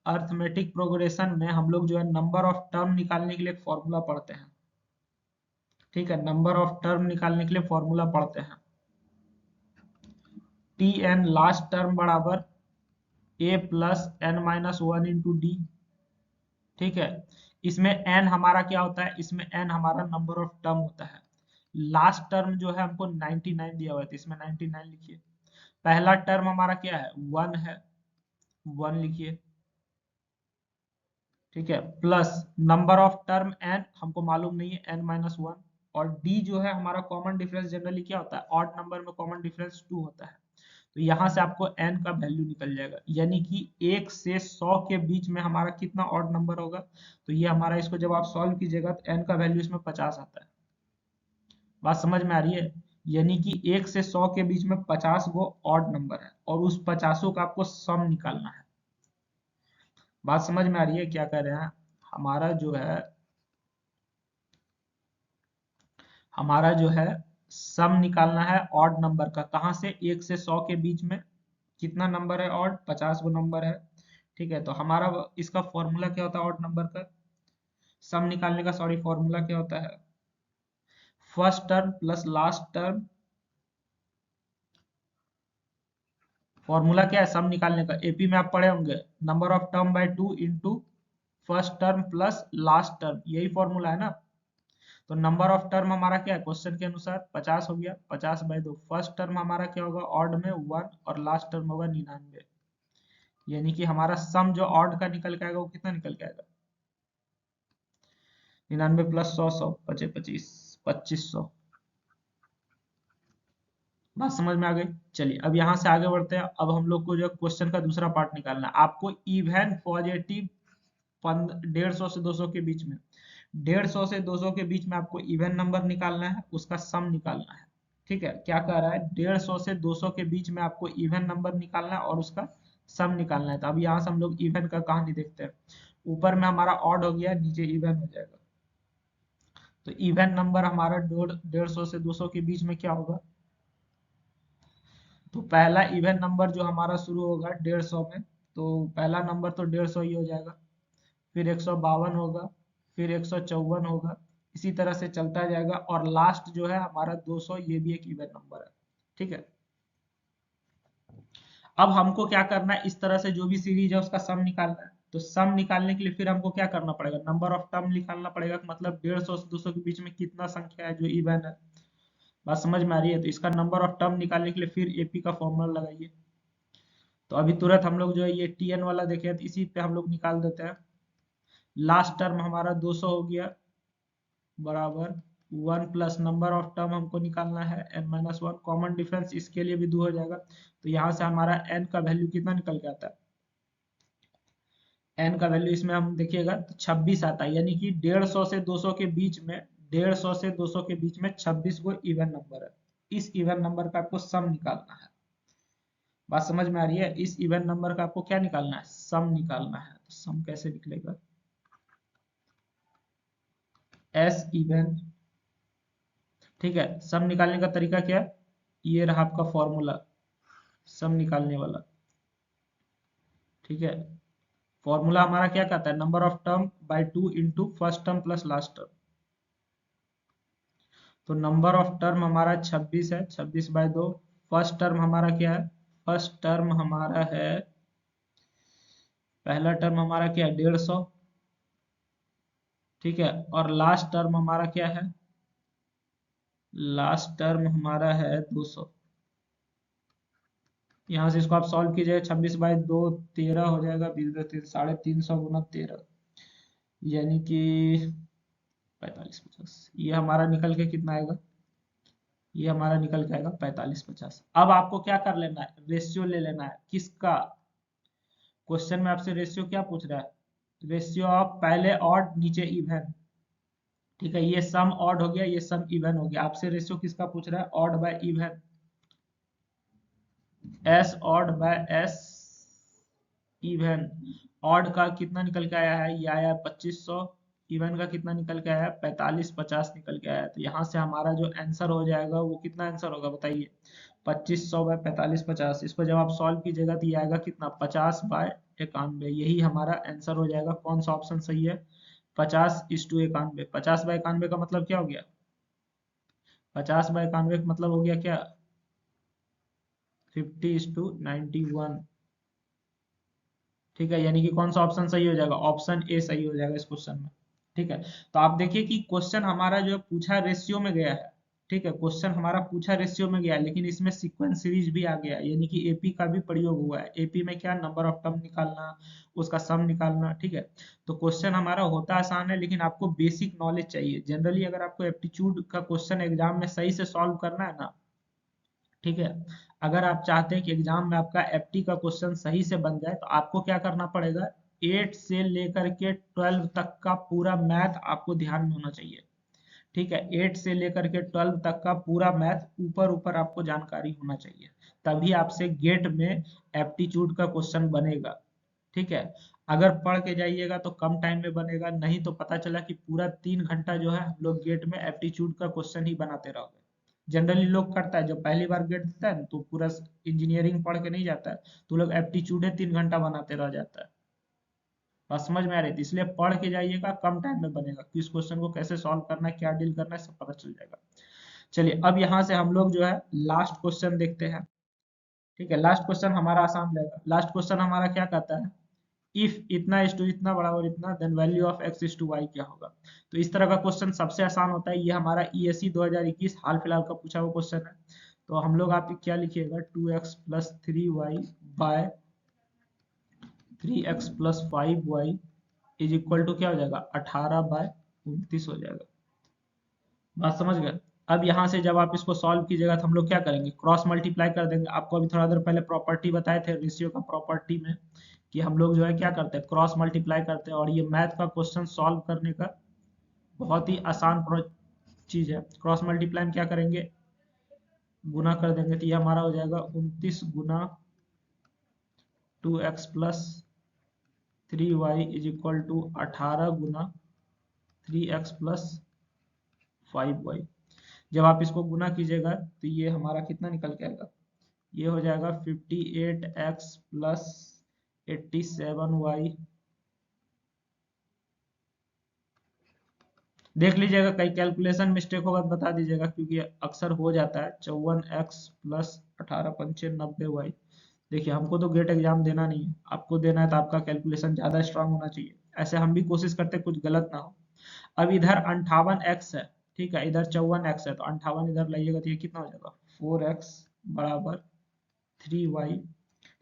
अर्थमेटिक प्रोग्रेशन में हम लोग जो है नंबर ऑफ टर्म निकालने के लिए एक फॉर्मूला पढ़ते हैं, ठीक है। नंबर ऑफ टर्म निकालने के लिए फॉर्मूला पढ़ते हैं, टी एन लास्ट टर्म बराबर a plus n minus one into d. ठीक है, इसमें n हमारा क्या होता है, इसमें n हमारा नंबर ऑफ टर्म होता है। लास्ट टर्म जो है हमको 99 दिया हुआ है, तो इसमें 99 लिखिए। पहला टर्म हमारा क्या है, 1 है, 1 लिखिए। ठीक है, plus number of term n हमको मालूम नहीं है, n माइनस वन। और d जो है हमारा कॉमन डिफरेंस जनरली क्या होता है, ऑड नंबर में कॉमन डिफरेंस 2 होता है। तो यहाँ से आपको n का वैल्यू निकल जाएगा, यानी कि 1 से 100 के बीच में हमारा कितना ऑड नंबर होगा। तो ये हमारा, इसको जब आप सॉल्व कीजिएगा तो n का वैल्यू इसमें 50 आता है। बात समझ में आ रही है, यानी कि 1 से 100 के बीच में 50 गो ऑड नंबर है, और उस 50 का आपको सम निकालना है। बात समझ में आ रही है क्या कह रहे हैं, हमारा जो है हमारा जो है सम निकालना है ऑड नंबर का। कहाँ से, 1 से 100 के बीच में कितना नंबर है ऑड, 50 गो नंबर है। ठीक है, तो हमारा इसका फॉर्मूला क्या होता है ऑड नंबर का, सम निकालने का, सॉरी, फॉर्मूला क्या होता है, first term plus last term. Formula क्या है सम निकालने का, एपी में आप पढ़े होंगे, number of term by 2 into first term plus last term, यही फॉर्मूला है ना। तो नंबर ऑफ टर्म हमारा क्या है, क्वेश्चन के अनुसार 50 हो गया, 50 बाय 2। फर्स्ट टर्म हमारा क्या होगा ऑड में 1, और लास्ट टर्म होगा 99। यानी कि हमारा सम जो ऑड का निकल के आएगा वो कितना निकल के आएगा, 99 प्लस 100, 100 पचे 25, 2500। बात समझ में आ गई। चलिए अब यहाँ से आगे बढ़ते हैं। अब हम लोग को जो क्वेश्चन का दूसरा पार्ट निकालना है, आपको इवन पॉजिटिव 150 से 200 के बीच में, 150 से 200 के बीच में आपको इवन नंबर निकालना है, उसका सम निकालना है। ठीक है, क्या कह रहा है, 150 से 200 के बीच में आपको इवन नंबर निकालना है और उसका सम निकालना है। तो अब यहाँ से हम लोग इवन का कहानी देखते हैं। ऊपर में हमारा ऑड हो गया, नीचे इवन हो जाएगा। तो इवन नंबर हमारा 150 से 200 के बीच में क्या होगा, तो पहला इवन नंबर जो हमारा शुरू होगा 150 में, तो पहला नंबर तो 150 ही हो जाएगा, फिर 152 होगा, फिर 154 होगा, इसी तरह से चलता जाएगा। और लास्ट जो है हमारा 200, ये भी एक इवन नंबर है। ठीक है, अब हमको क्या करना है, इस तरह से जो भी सीरीज है उसका सम निकालना है। तो सम निकालने के लिए फिर हमको क्या करना पड़ेगा, नंबर ऑफ टर्म निकालना पड़ेगा, मतलब 150 से 200 के बीच में कितना संख्या है जो इवन है। बात समझ में आ रही है, तो इसका नंबर ऑफ टर्म निकालने के लिए फिर एपी का फॉर्मूला लगाइए। तो अभी तुरंत हम लोग जो है ये टी एन वाला देखे, तो इसी पे हम लोग निकाल देते हैं। लास्ट टर्म हमारा 200 हो गया, बराबर 1 प्लस नंबर ऑफ टर्म हमको निकालना है n minus one, common difference इसके लिए भी 2 हो जाएगा। तो यहाँ से हमारा n का वैल्यू कितना निकल के आता है, n का वैल्यू इसमें हम देखिएगा तो 26 आता है, यानी कि 150 से 200 के बीच में, 150 से 200 के बीच में 26 गो इवन नंबर है। इस इवन नंबर का आपको सम निकालना है। बात समझ में आ रही है, इस इवन नंबर का आपको क्या निकालना है, सम निकालना है। तो सम कैसे निकलेगा, एस इवन। ठीक है, सम निकालने का तरीका क्या है, ये रहा आपका फॉर्मूला सम निकालने वाला। ठीक है, फॉर्मूला हमारा क्या कहता है, number of term by 2 into first term plus last term. तो नंबर ऑफ टर्म हमारा 26 है, 26 बाय 2। फर्स्ट टर्म हमारा क्या है, फर्स्ट टर्म हमारा है, पहला टर्म हमारा क्या है 150। ठीक है, और लास्ट टर्म हमारा क्या है, लास्ट टर्म हमारा है 200। यहाँ से इसको आप सॉल्व कीजिए, 26 बाय 2 13 हो जाएगा, 20 350 गुना 13, यानी कि 45 50। ये हमारा निकल के कितना आएगा, ये हमारा निकल के आएगा 45 50। अब आपको क्या कर लेना है, रेशियो ले लेना है, किसका, क्वेश्चन में आपसे रेशियो क्या पूछ रहा है, रेशियो ऑफ पहले ऑड नीचे इवन। ठीक है, ये सम ऑड हो गया, ये सम इवन हो गया। आपसे रेशियो किसका पूछ रहा है, odd by even, S odd by S even. Odd का कितना निकल के आया है, ये आया 2500। इवन का कितना निकल के आया है, 45 50 निकल के आया है। तो यहाँ से हमारा जो आंसर हो जाएगा वो कितना आंसर होगा बताइए, 2500 बाय 45 50। इसको जब आप सॉल्व कीजिएगा तो ये आएगा कितना, 50 बाय 91। यही हमारा आंसर हो जाएगा। कौन सा ऑप्शन सही है, 50:91। 50 बाय 91 का मतलब क्या हो गया, 50 बाय 91 का मतलब हो गया क्या, 50:91। ठीक है, यानी कि कौन सा ऑप्शन सही हो जाएगा, ऑप्शन ए सही हो जाएगा इस क्वेश्चन में। ठीक है, तो आप देखिए कि क्वेश्चन हमारा जो है पूछा रेशियो में गया है। ठीक है, क्वेश्चन हमारा पूछा रेशियो में गया है, लेकिन इसमें सीक्वेंस सीरीज भी आ गया है, यानी कि एपी का भी प्रयोग हुआ है। एपी में क्या, नंबर ऑफ टर्म निकालना, उसका सम निकालना। ठीक है, तो क्वेश्चन हमारा होता आसान है, लेकिन आपको बेसिक नॉलेज चाहिए। जनरली अगर आपको एप्टीट्यूड का क्वेश्चन एग्जाम में सही से सॉल्व करना है ना, ठीक है, अगर आप चाहते हैं कि एग्जाम में आपका एप्टी का क्वेश्चन सही से बन जाए, तो आपको क्या करना पड़ेगा, 8 से लेकर के 12 तक का पूरा मैथ आपको ध्यान में होना चाहिए। ठीक है, 8 से लेकर के 12 तक का पूरा मैथ ऊपर ऊपर आपको जानकारी होना चाहिए, तभी आपसे गेट में एप्टीट्यूड का क्वेश्चन बनेगा। ठीक है, अगर पढ़ के जाइएगा तो कम टाइम में बनेगा, नहीं तो पता चला कि पूरा 3 घंटा जो है हम लोग गेट में एप्टीट्यूड का क्वेश्चन ही बनाते रहोगे। जनरली लोग करता है, जब पहली बार गेट देता है तो पूरा इंजीनियरिंग पढ़ के नहीं जाता है, तो लोग एप्टीट्यूड 3 घंटा बनाते रह जाता है। बात समझ में आ रही थी, इसलिए पढ़ के जाइएगा, कम टाइम में बनेगा, किस क्वेश्चन को कैसे सॉल्व करना है, क्या डील करना है, सब पता चल जाएगा। चलिए, अब यहाँ से हम लोग जो है लास्ट क्वेश्चन देखते हैं। ठीक है, लास्ट क्वेश्चन हमारा आसान रहेगा। लास्ट क्वेश्चन हमारा क्या कहता है, इफ इतना इज टू इतना बराबर इतना, then value of X is to Y क्या होगा। तो इस तरह का क्वेश्चन सबसे आसान होता है, ये हमारा ईएससी 2021 हाल फिलहाल का पूछा हुआ क्वेश्चन है। तो हम लोग आप क्या लिखिएगा, 2x plus 3y by 3x plus 5y is equal to क्या हो जाएगा, 18/29 हो जाएगा। बात समझ गए। अब यहाँ से जब आप इसको सॉल्व कीजिएगा तो हम लोग क्या करेंगे, क्रॉस मल्टीप्लाई कर देंगे। आपको अभी थोड़ा देर पहले प्रॉपर्टी बताए थे रेशियो का, प्रॉपर्टी में कि हम लोग जो है क्या करते हैं, क्रॉस मल्टीप्लाई करते हैं। और ये मैथ का क्वेश्चन सॉल्व करने का बहुत ही आसान चीज है। क्रॉस मल्टीप्लाई में क्या करेंगे, गुना कर देंगे, तो ये हमारा हो जाएगा 29 गुना 2x plus 3y is equal to 18 गुना 3x प्लस 5y। जब आप इसको गुना कीजिएगा तो ये हमारा कितना निकल के आएगा, ये हो जाएगा 58x प्लस 87y। देख लीजिएगा, कहीं कैलकुलेशन मिस्टेक होगा तो बता दीजिएगा, क्योंकि अक्सर हो जाता है। 54x plus 18×5 90y। देखिए, हमको तो गेट एग्जाम देना नहीं है, आपको देना है, तो आपका कैलकुलेशन ज्यादा स्ट्रांग होना चाहिए। ऐसे हम भी कोशिश करते हैं कुछ गलत ना हो। अब इधर 58x है, ठीक है, इधर 54x है, तो 58 इधर लाइएगा तो ये कितना हो जाएगा, 4x बराबर 3y।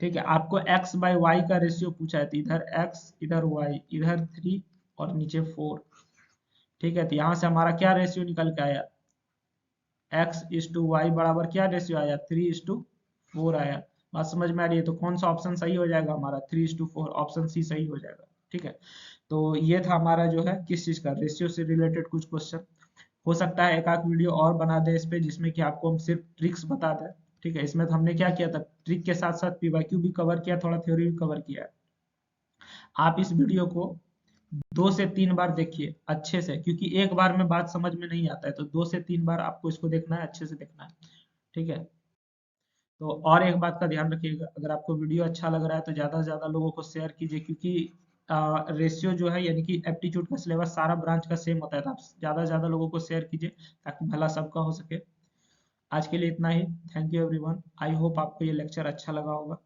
ठीक है, आपको x बाई वाई का रेशियो पूछा है, तो इधर x इधर y इधर 3 और नीचे 4। ठीक है, तो यहाँ से हमारा क्या रेशियो निकल के आया, x इज टू वाई बराबर क्या रेशियो आया, 3:4 आया। बात समझ में आ रही है, तो कौन सा ऑप्शन सही हो जाएगा हमारा, 3:4, ऑप्शन सी सही हो जाएगा। ठीक है, तो ये था हमारा जो है किस चीज का, रेशियो से रिलेटेड कुछ क्वेश्चन। हो सकता है एक आध वीडियो और बना दे इस पे, जिसमें कि आपको हम सिर्फ ट्रिक्स बता दें। ठीक है, इसमें तो हमने क्या किया था, ट्रिक के साथ साथ पीवाईक्यू भी कवर किया, थोड़ा थ्योरी भी कवर किया है। आप इस वीडियो को 2 से 3 बार देखिए अच्छे से, क्योंकि एक बार में बात समझ में नहीं आता है, तो 2 से 3 बार आपको इसको देखना है, अच्छे से देखना है। ठीक है, तो और एक बात का ध्यान रखिएगा, अगर आपको वीडियो अच्छा लग रहा है तो ज़्यादा से ज़्यादा लोगों को शेयर कीजिए, क्योंकि रेशियो जो है, यानी कि एप्टीट्यूड का सिलेबस सारा ब्रांच का सेम होता है, तो आप ज़्यादा से ज़्यादा लोगों को शेयर कीजिए, ताकि भला सबका हो सके। आज के लिए इतना ही। Thank you everyone. I hope आपको ये लेक्चर अच्छा लगा होगा,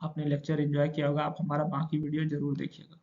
आपने लेक्चर एंजॉय किया होगा। आप हमारा बाकी वीडियो जरूर देखिएगा।